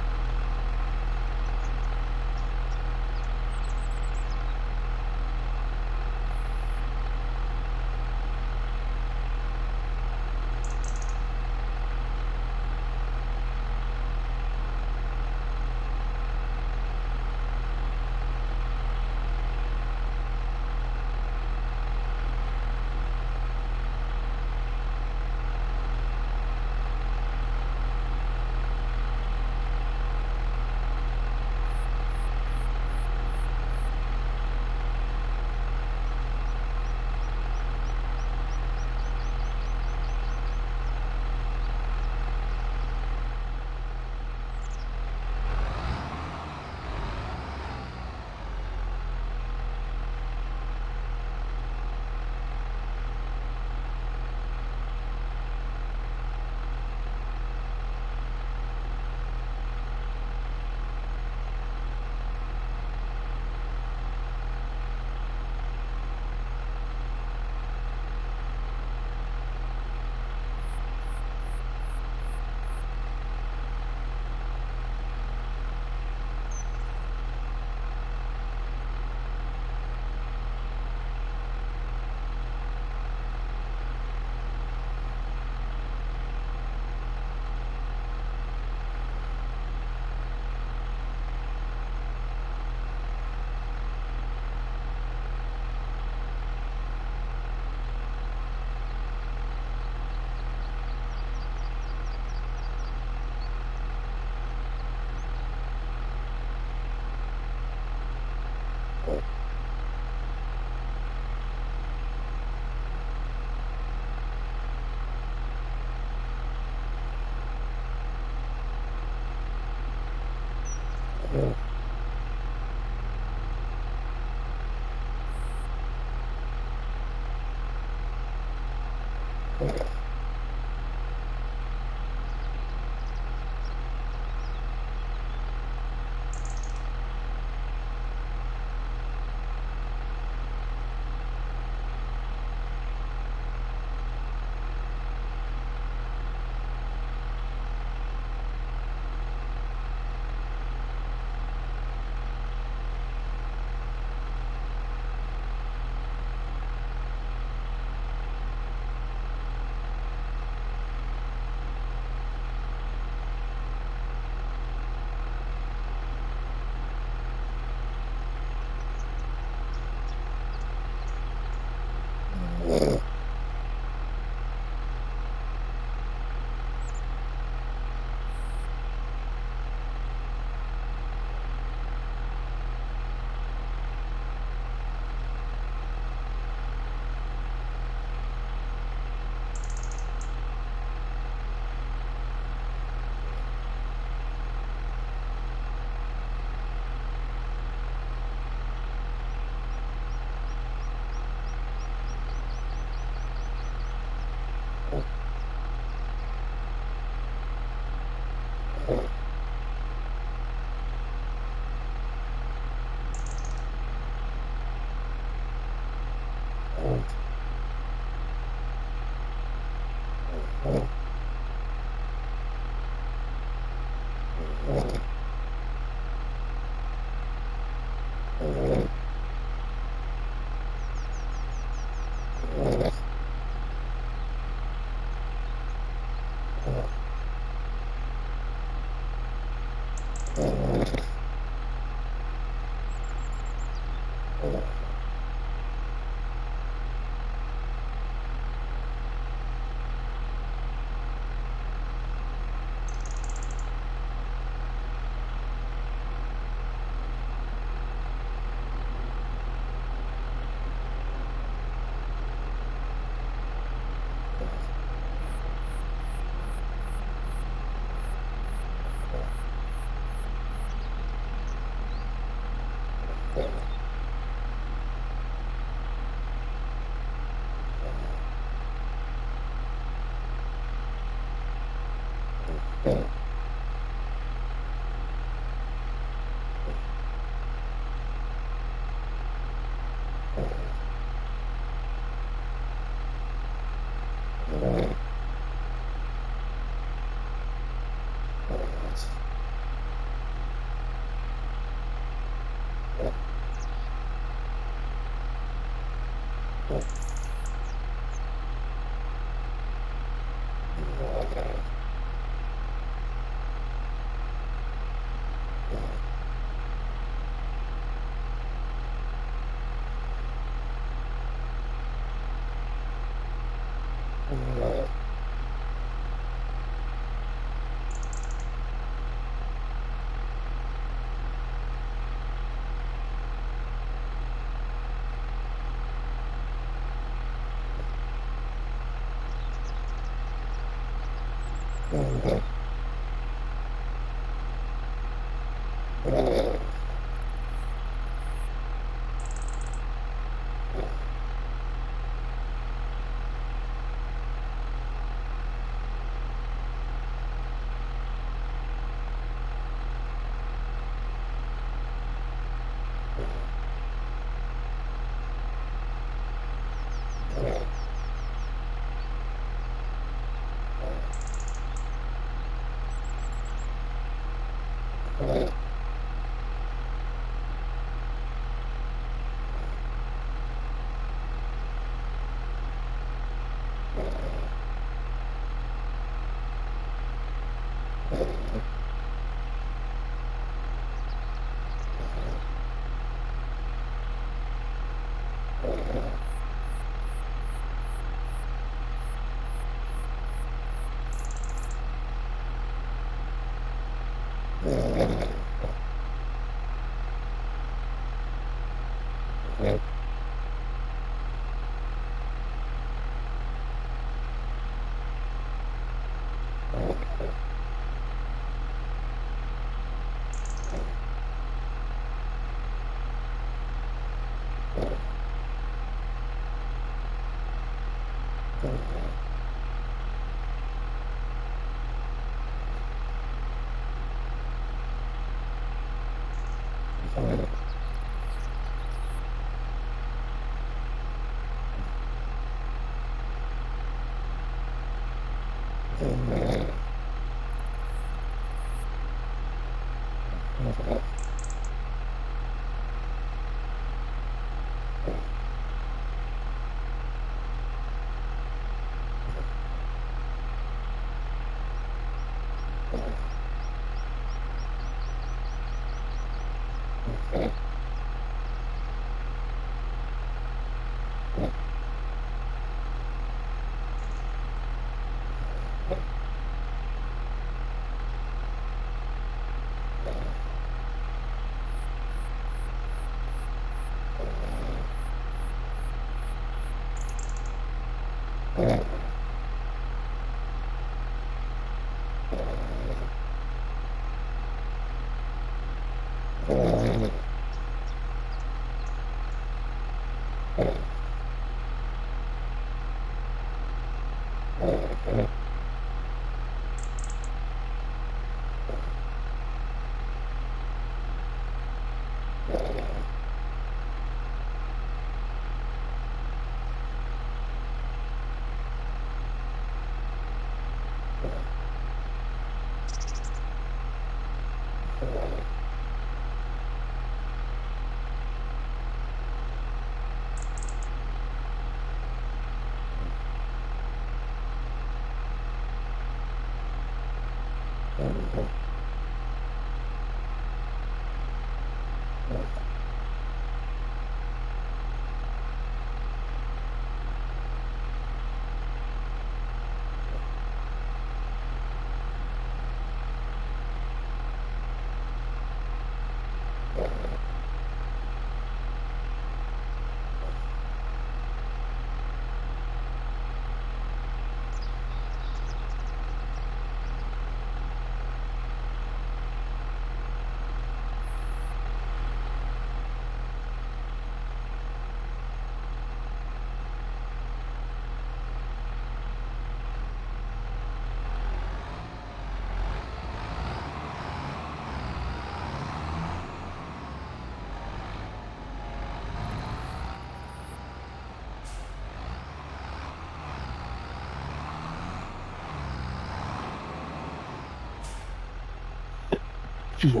Excuse me.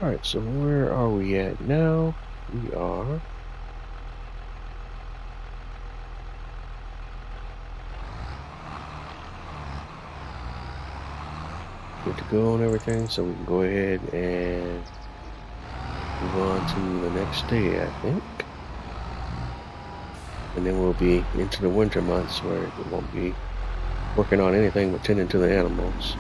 All right, so where are we at now? We are good to go on everything, so we can go ahead and move on to the next day, I think. And then we'll be into the winter months where we won't be working on anything but tending to the animals.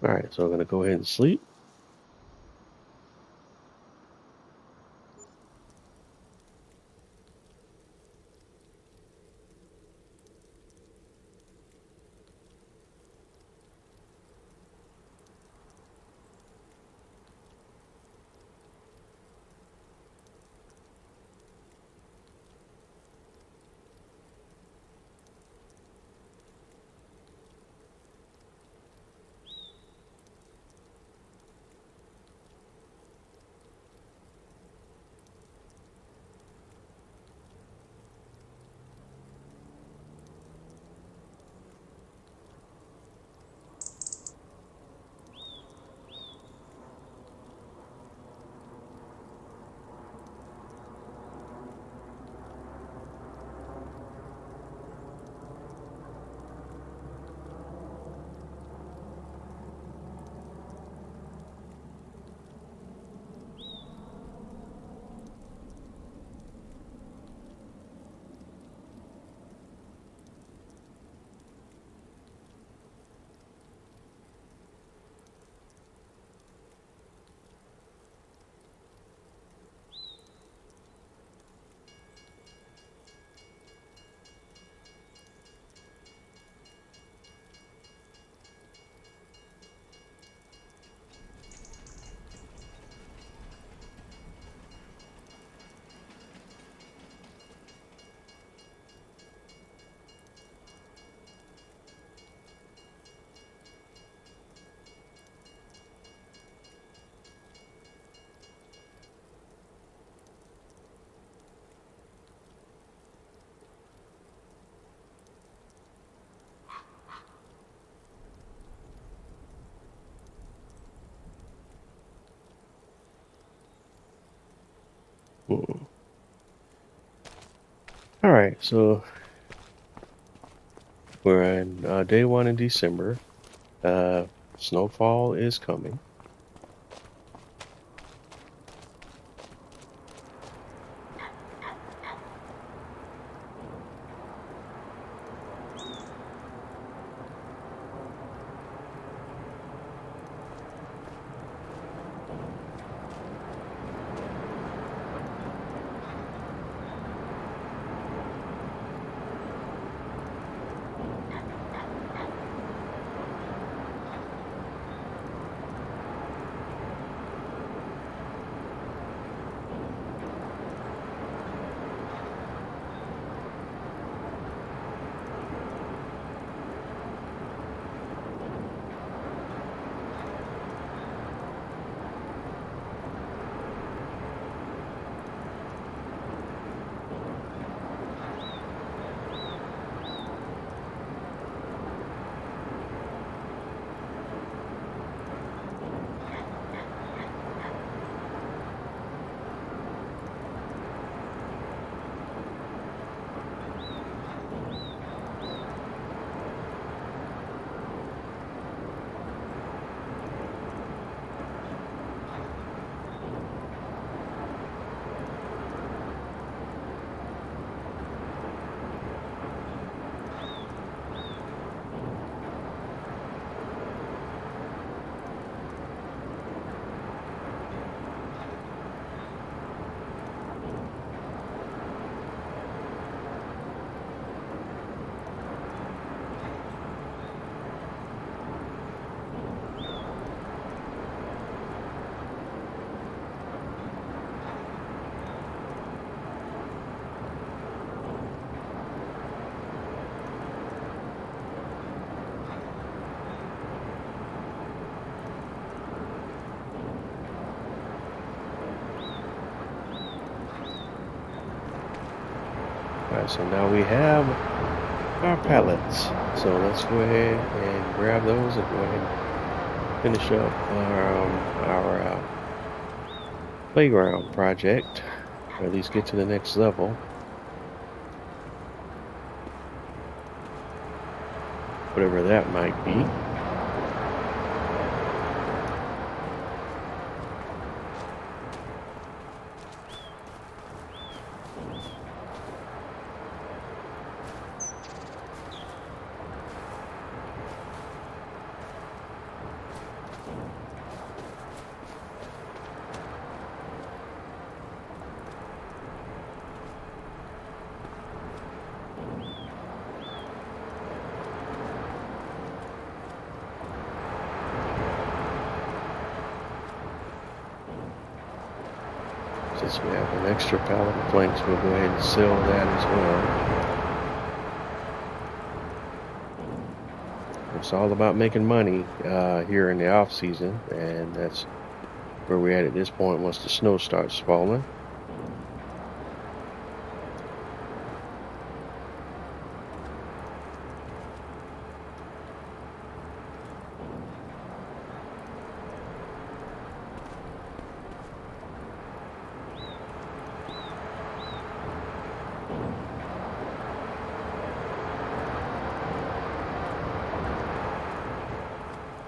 All right, so I'm going to go ahead and sleep. Mm. All right, so we're on day one in December. Uh, Snowfall is coming. All right, so now we have our pallets. So let's go ahead and grab those and go ahead and finish up our playground project, or at least get to the next level, whatever that might be. Since we have an extra pallet of planks, we'll go ahead and sell that as well. It's all about making money here in the off season, and that's where we're at this point once the snow starts falling.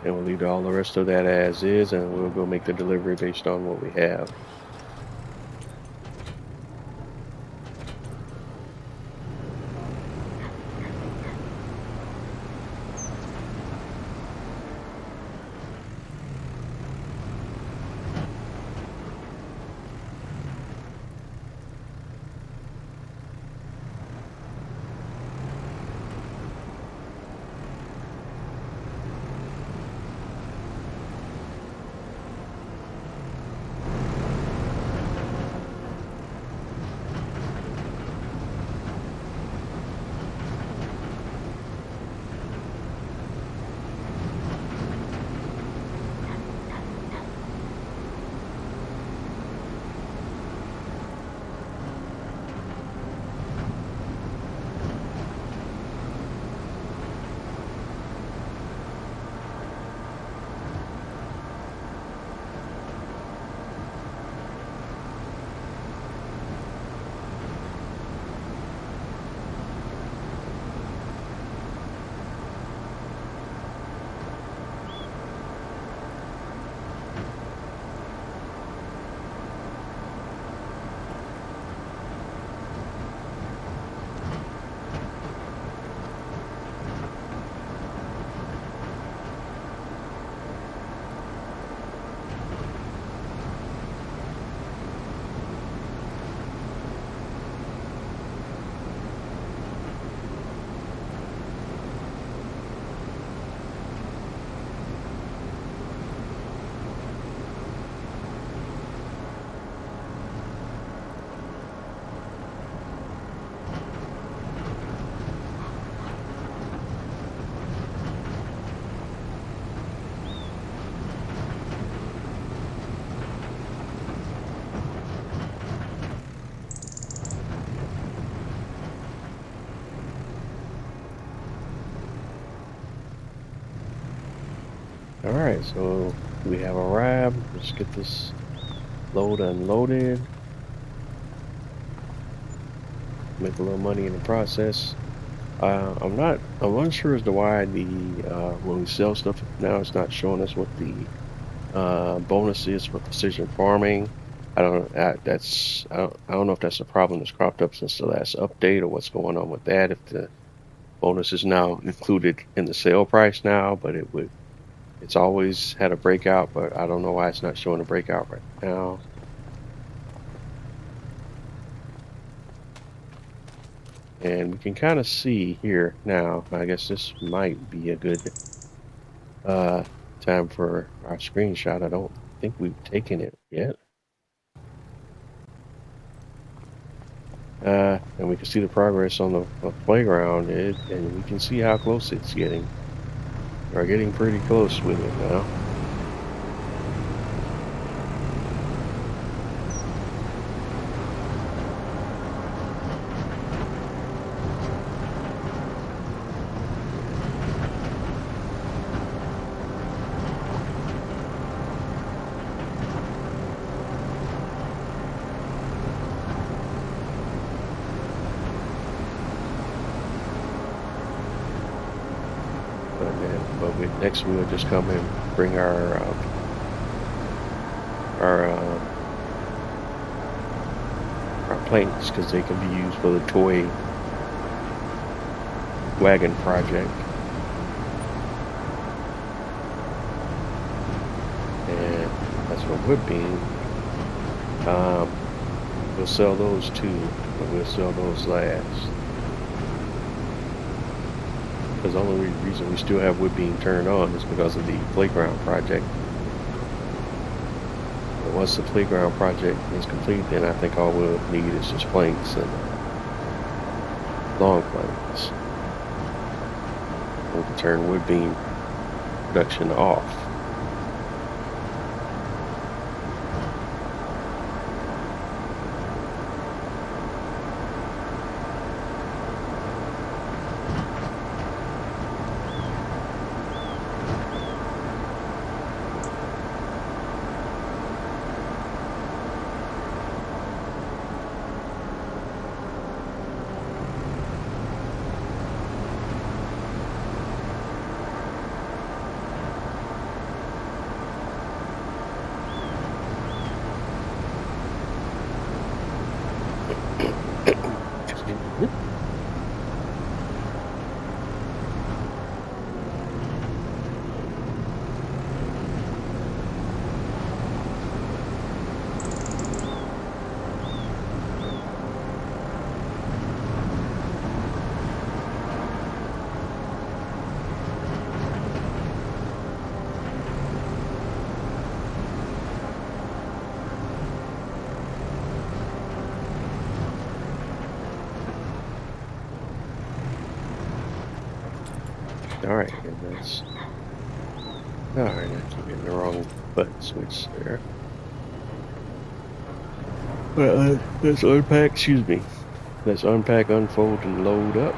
And we'll leave all the rest of that as is, and we'll go make the delivery based on what we have. All right, so we have arrived. Let's get this load unloaded. Make a little money in the process. I'm unsure as to why the when we sell stuff now it's not showing us what the bonus is for precision farming. I don't know if that's a problem that's cropped up since the last update or what's going on with that. If the bonus is now included in the sale price now, but it's always had a breakout, but I don't know why it's not showing a breakout right now. And we can kind of see here now. I guess this might be a good uh, time for our screenshot. I don't think we've taken it yet. And we can see the progress on the playground, and we can see how close it's getting. We're getting pretty close with it now. Next we'll just come and bring our planks because they can be used for the toy wagon project. And that's what wood beam. We'll sell those too, but we'll sell those last. Because the only reason we still have wood being turned on is because of the playground project. But once the playground project is complete, then I think all we'll need is just planks and long planks. We can turn wood beam production off. Alright, and that's... Alright, I keep getting the wrong button switch there. Well, let's unpack, excuse me. Let's unpack, unfold, and load up.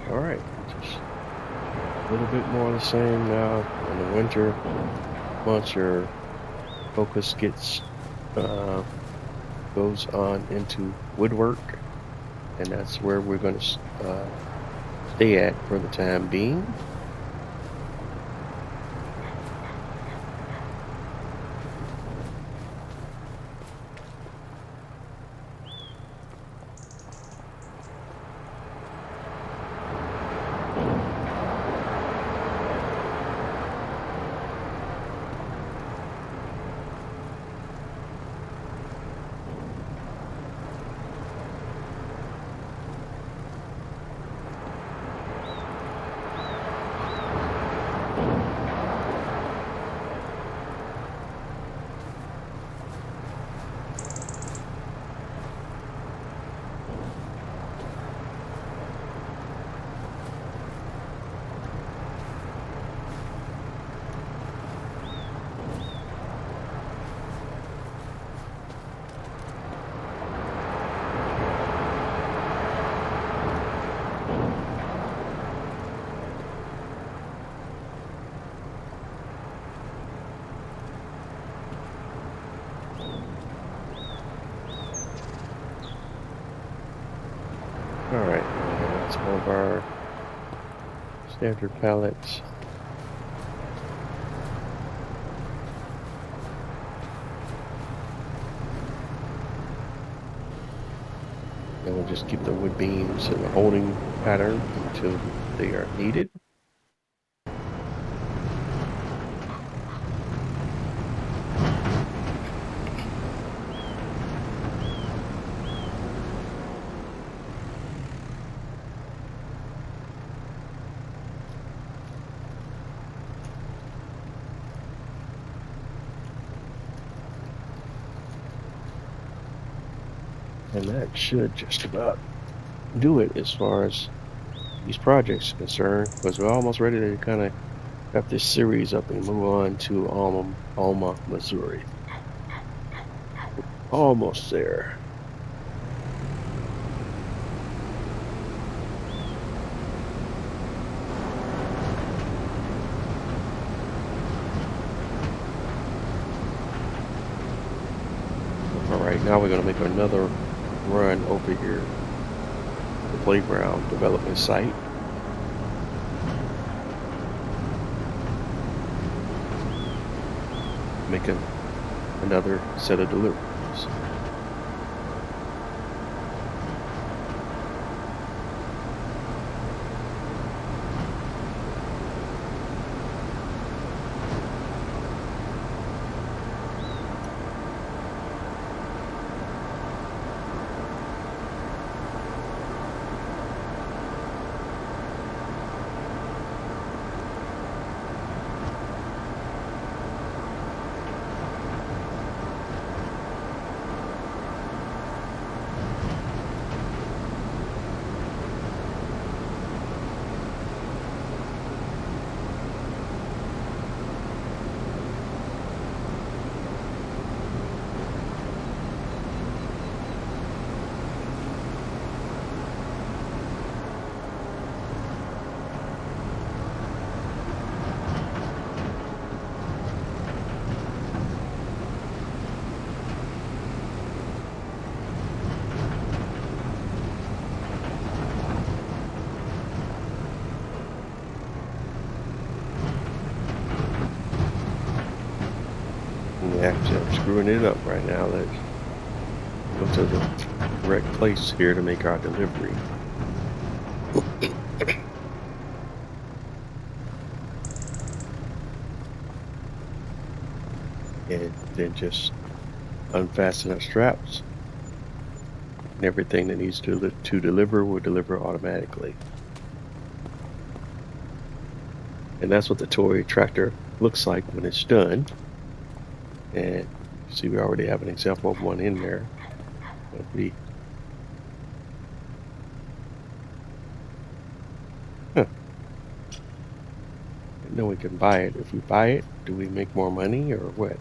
Alright, just A little bit more of the same now. In the winter months, your focus goes on into woodwork, and that's where we're going to stay at for the time being. Alright, that's one of our standard pallets. And we'll just keep the wood beams in the holding pattern until they are needed. And that should just about do it as far as these projects are concerned, because we're almost ready to kind of wrap this series up and move on to Alma, Missouri. Almost there. All right, now we're going to make another run over here to the playground development site. Making another set of deliveries. Actually, I'm screwing it up right now. Let's go to the correct place here to make our delivery. And then just unfasten our straps, and everything that needs to deliver will deliver automatically. And that's what the toy tractor looks like when it's done. And see, we already have an example of one in there. And then we can buy it. If we buy it, do we make more money or what?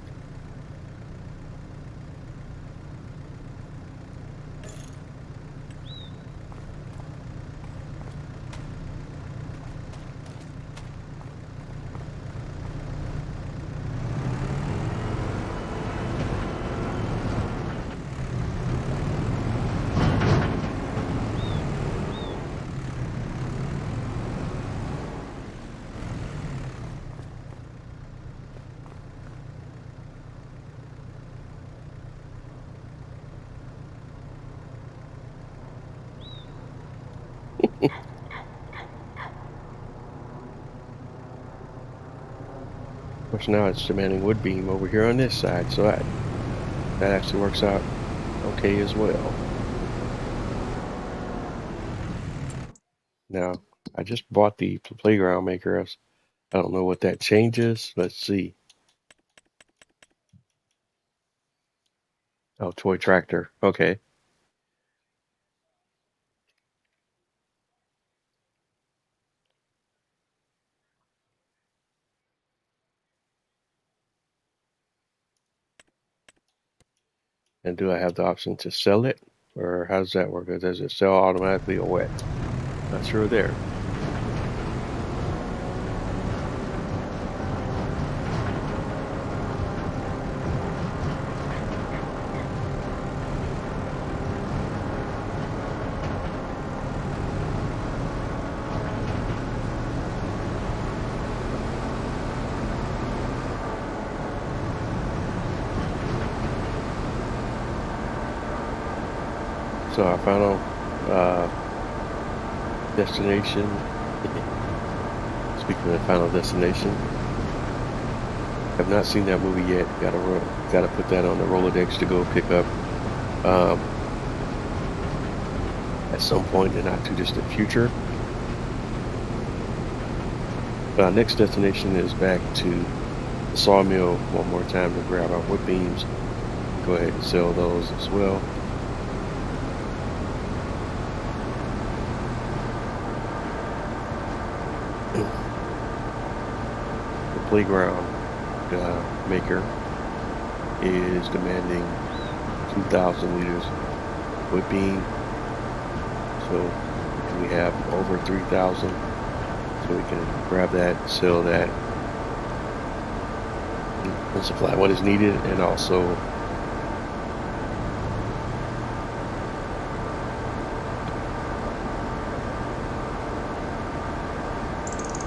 Of course, now it's demanding wood beam over here on this side, so that actually works out okay as well. Now, I just bought the playground maker. I don't know what that changes. Let's see. Oh, toy tractor. Okay. And do I have the option to sell it? Or how does that work? Or does it sell automatically or what? Not sure there. So our final destination. Speaking of Final Destination, have not seen that movie yet. Gotta put that on the Rolodex to go pick up um, at some point in the not too distant future. But our next destination is back to the sawmill one more time to grab our wood beams. Go ahead and sell those as well. The playground maker is demanding 2,000 liters of wood beam. So we have over 3,000. So we can grab that, sell that, and supply what is needed, and also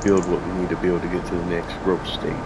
build what we need to build to get to the next growth state.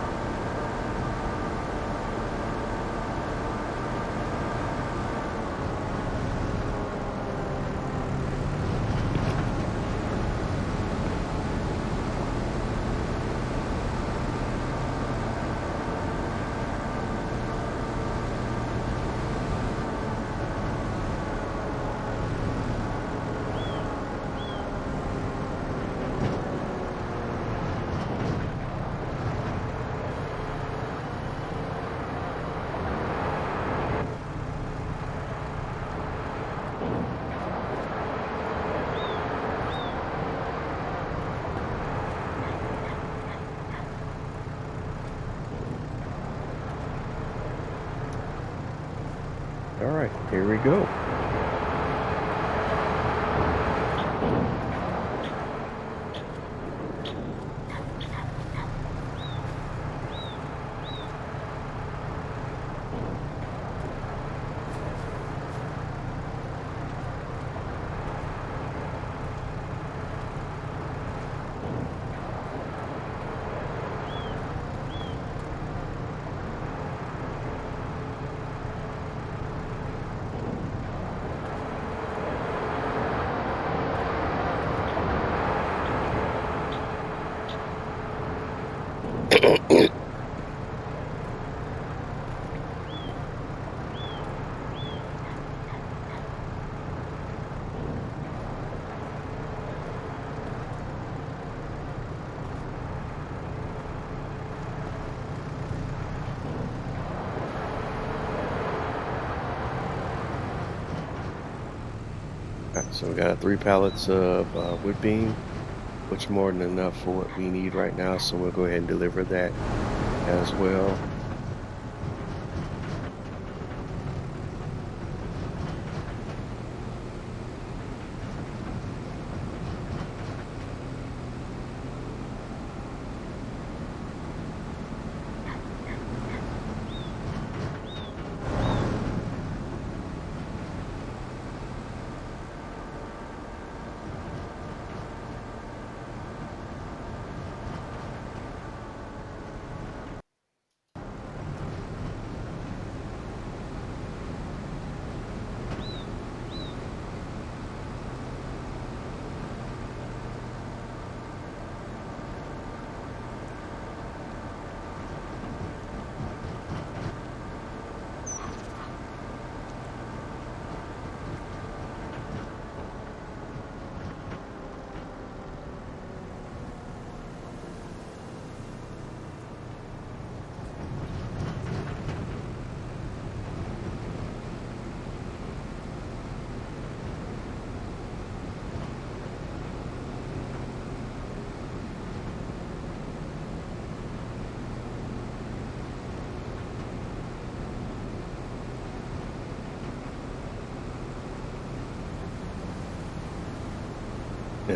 All right, here we go. So we got 3 pallets of wood beam, which is more than enough for what we need right now. So we'll go ahead and deliver that as well.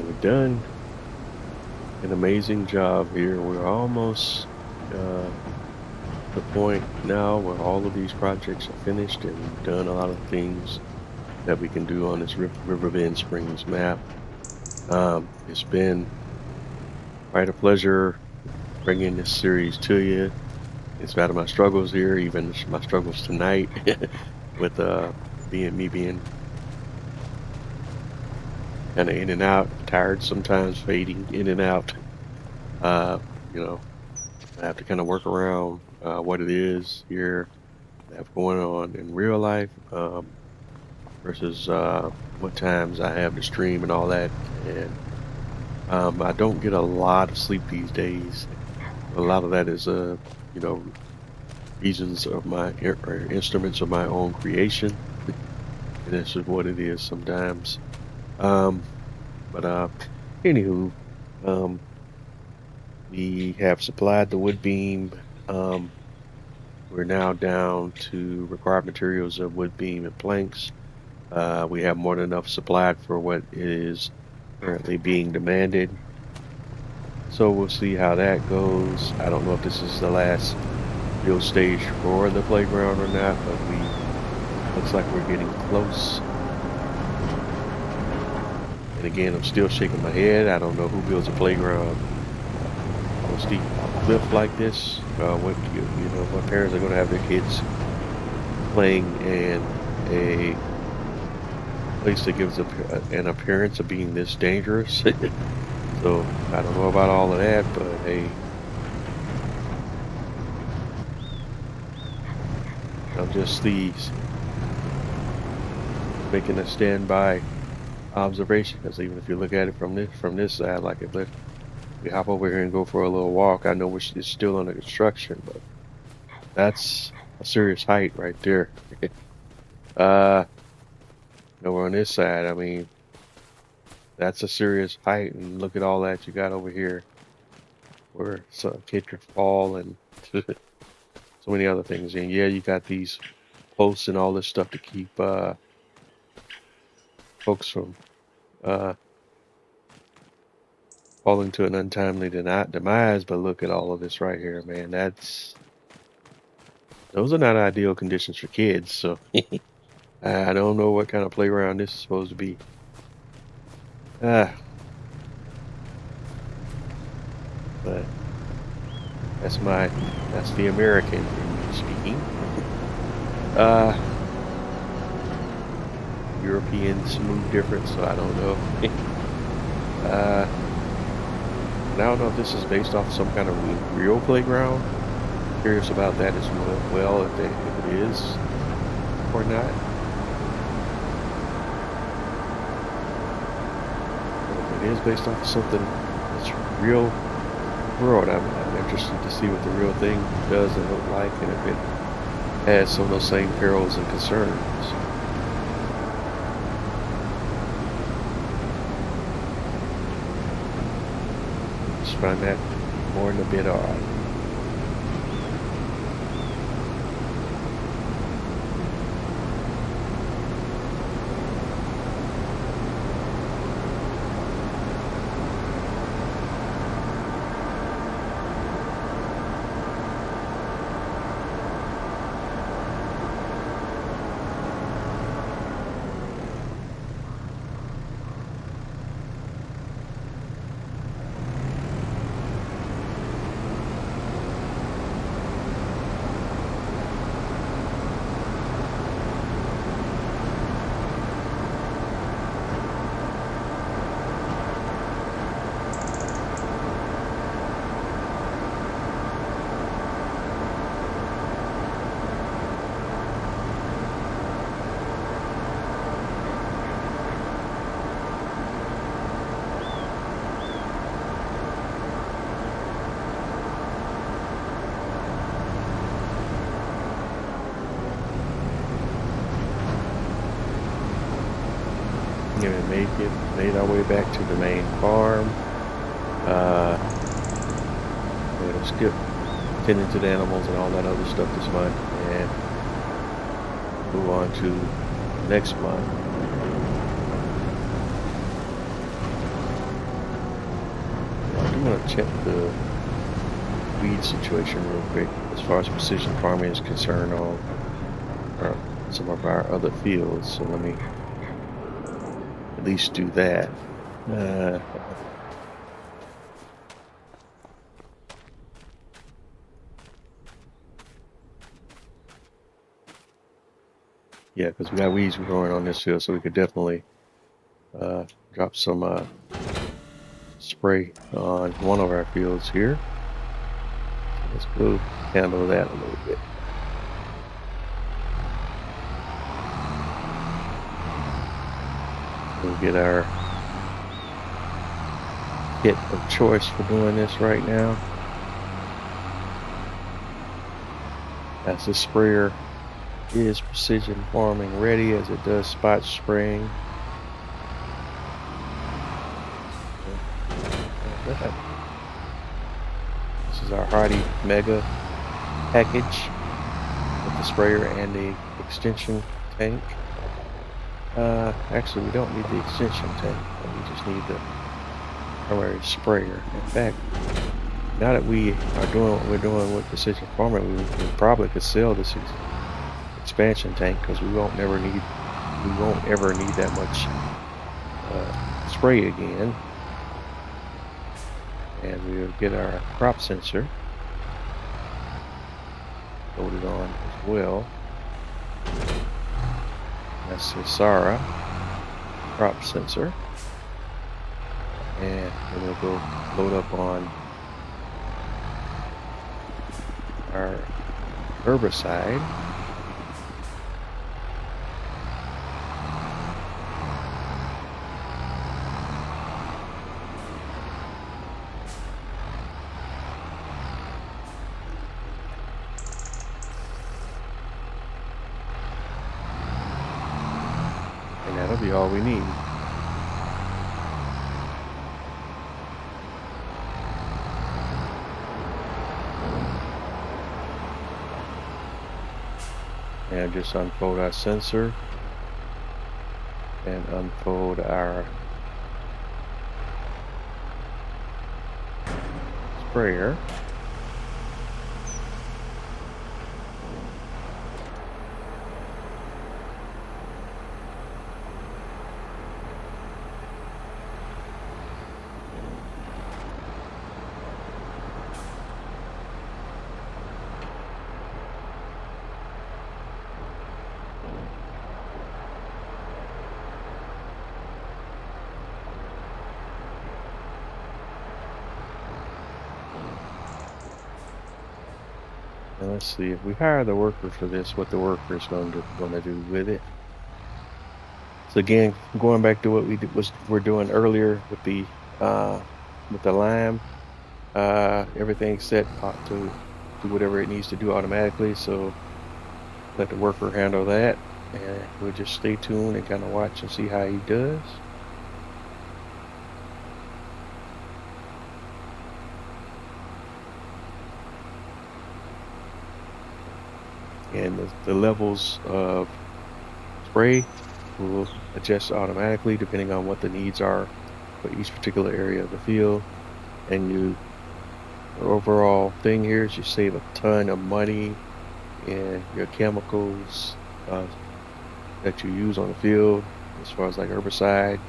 we've done an amazing job here. We're almost uh, the point now where all of these projects are finished and we've done a lot of things that we can do on this Riverbend Springs map. It's been quite a pleasure bringing this series to you. In spite of my struggles here, even my struggles tonight with being kind of in and out, tired sometimes, fading in and out. Uh, you know, I have to kind of work around what it is here I have going on in real life versus what times I have to stream and all that. And I don't get a lot of sleep these days. A lot of that is, you know, reasons of my or instruments of my own creation. And that's just what it is sometimes. Um, but anywho, um, we have supplied the wood beam. We're now down to required materials of wood beam and planks. We have more than enough supplied for what is currently being demanded. So we'll see how that goes. I don't know if this is the last build stage for the playground or not, but looks like we're getting close. And again, I'm still shaking my head. I don't know who builds a playground on a steep cliff like this. What parents are going to have their kids playing in a place that gives an appearance of being this dangerous. So I don't know about all of that, but hey, I'm just making a standby observation, because even if you look at it from this side, like if we hop over here and go for a little walk, I know it's still under construction, but that's a serious height right there. Over on this side, I mean, that's a serious height, and look at all that you got over here, where some kid could fall and so many other things. And yeah, you got these posts and all this stuff to keep folks from falling to an untimely demise. But look at all of this right here, man. Those are not ideal conditions for kids. So I don't know what kind of playground this is supposed to be. But that's the American in me speaking. Europeans move different, so I don't know. And I don't know if this is based off some kind of real playground. Curious about that as well, if it is or not. If it is based off of something that's real world, I'm interested to see what the real thing does and look like, and if it has some of those same perils and concerns. Just find that more than a bit odd. And made our way back to the main farm. We're gonna skip tending to the animals and all that other stuff this month and move on to next month. want to check the weed situation real quick as far as precision farming is concerned on some of our other fields. So let me at least do that. Yeah, because we got weeds growing on this field, so we could definitely drop some spray on one of our fields here. So let's go handle that a little bit. We'll get our kit of choice for doing this right now. As the sprayer is precision farming ready, as it does spot spraying. This is our Hardy Mega package with the sprayer and the extension tank. Actually, we don't need the extension tank. We just need the primary sprayer. In fact, now that we are doing what we're doing with precision farming, we probably could sell this expansion tank, because we won't ever need that much spray again. And we'll get our crop sensor loaded on as well. That's the Sara crop sensor. And then we'll go load up on our herbicide. And that'll be all we need. And just unfold our sensor and unfold our sprayer. And let's see, if we hire the worker for this, what the worker is going to do with it. So again, going back to what we're doing earlier with the lime, everything's set to do whatever it needs to do automatically. So let the worker handle that, and we'll just stay tuned and kind of watch and see how he does. And the levels of spray will adjust automatically depending on what the needs are for each particular area of the field. And the overall thing here is you save a ton of money in your chemicals that you use on the field, as far as like herbicide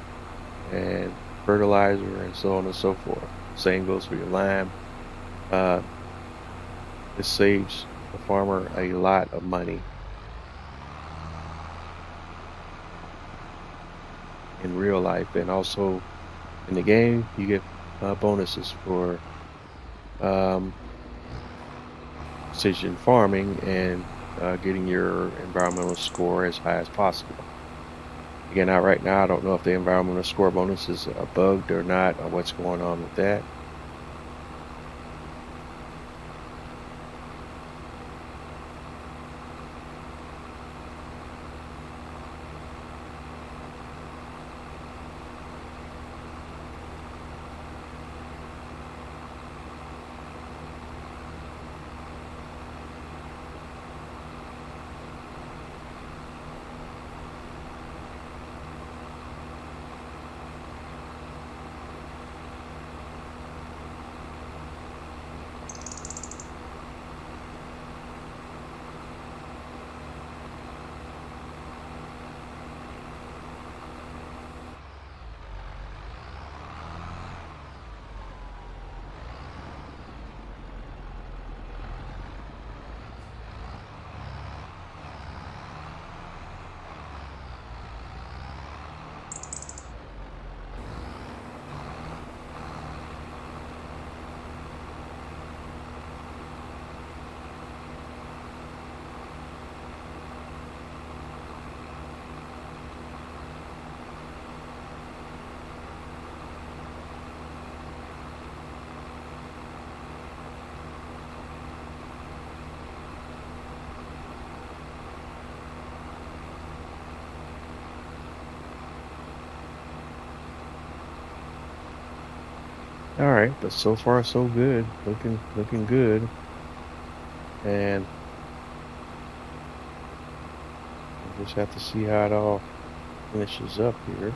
and fertilizer and so on and so forth. Same goes for your lime. This saves the farmer a lot of money in real life, and also in the game you get bonuses for precision farming and getting your environmental score as high as possible. Again, right now I don't know if the environmental score bonuses are bugged or not, or what's going on with that. All right, but so far so good. Looking good. And we'll just have to see how it all finishes up here.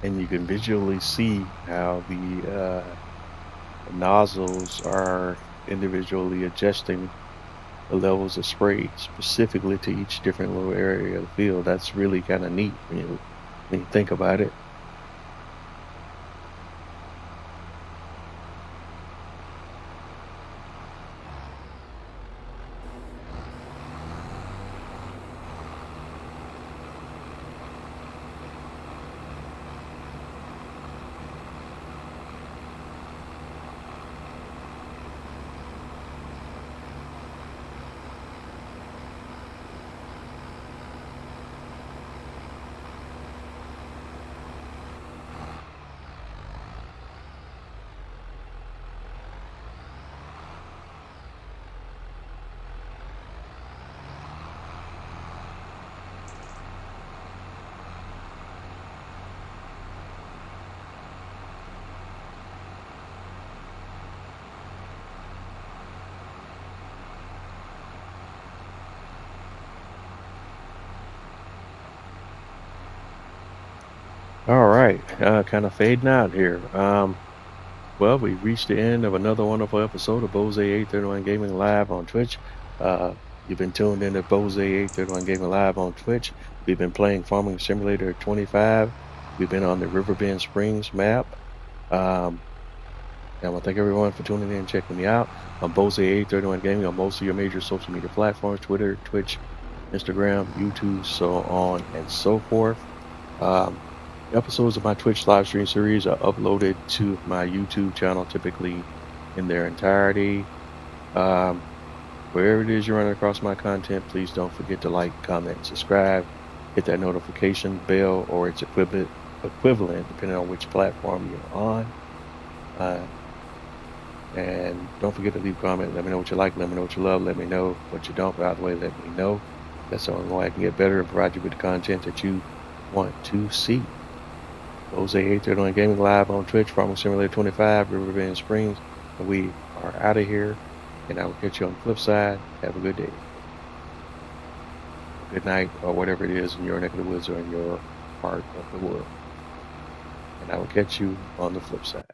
And you can visually see how the nozzles are individually adjusting the levels of spray specifically to each different little area of the field. That's really kind of neat when you think about it. All right, kind of fading out here. Well, we've reached the end of another wonderful episode of Bose 831 Gaming Live on Twitch. Uh, you've been tuned in to Bose 831 Gaming Live on Twitch. We've been playing Farming Simulator 25. We've been on the Riverbend Springs map. Um, and I want to thank everyone for tuning in and checking me out on Bose 831 Gaming on most of your major social media platforms: Twitter, Twitch, Instagram, YouTube, so on and so forth. Um, Episodes of my Twitch live stream series are uploaded to my YouTube channel, typically in their entirety. Um, Wherever it is you're running across my content, please don't forget to like, comment, and subscribe. Hit that notification bell or its equivalent, depending on which platform you're on. Uh, and don't forget to leave a comment. Let me know what you like. Let me know what you love. Let me know what you don't. By the way, let me know. That's the only way I can get better and provide you with the content that you want to see. Jose 831 Gaming Live on Twitch, Farming Simulator 25, Riverbend Springs. And we are out of here. And I will catch you on the flip side. Have a good day. Good night, or whatever it is in your neck of the woods or in your part of the world. And I will catch you on the flip side.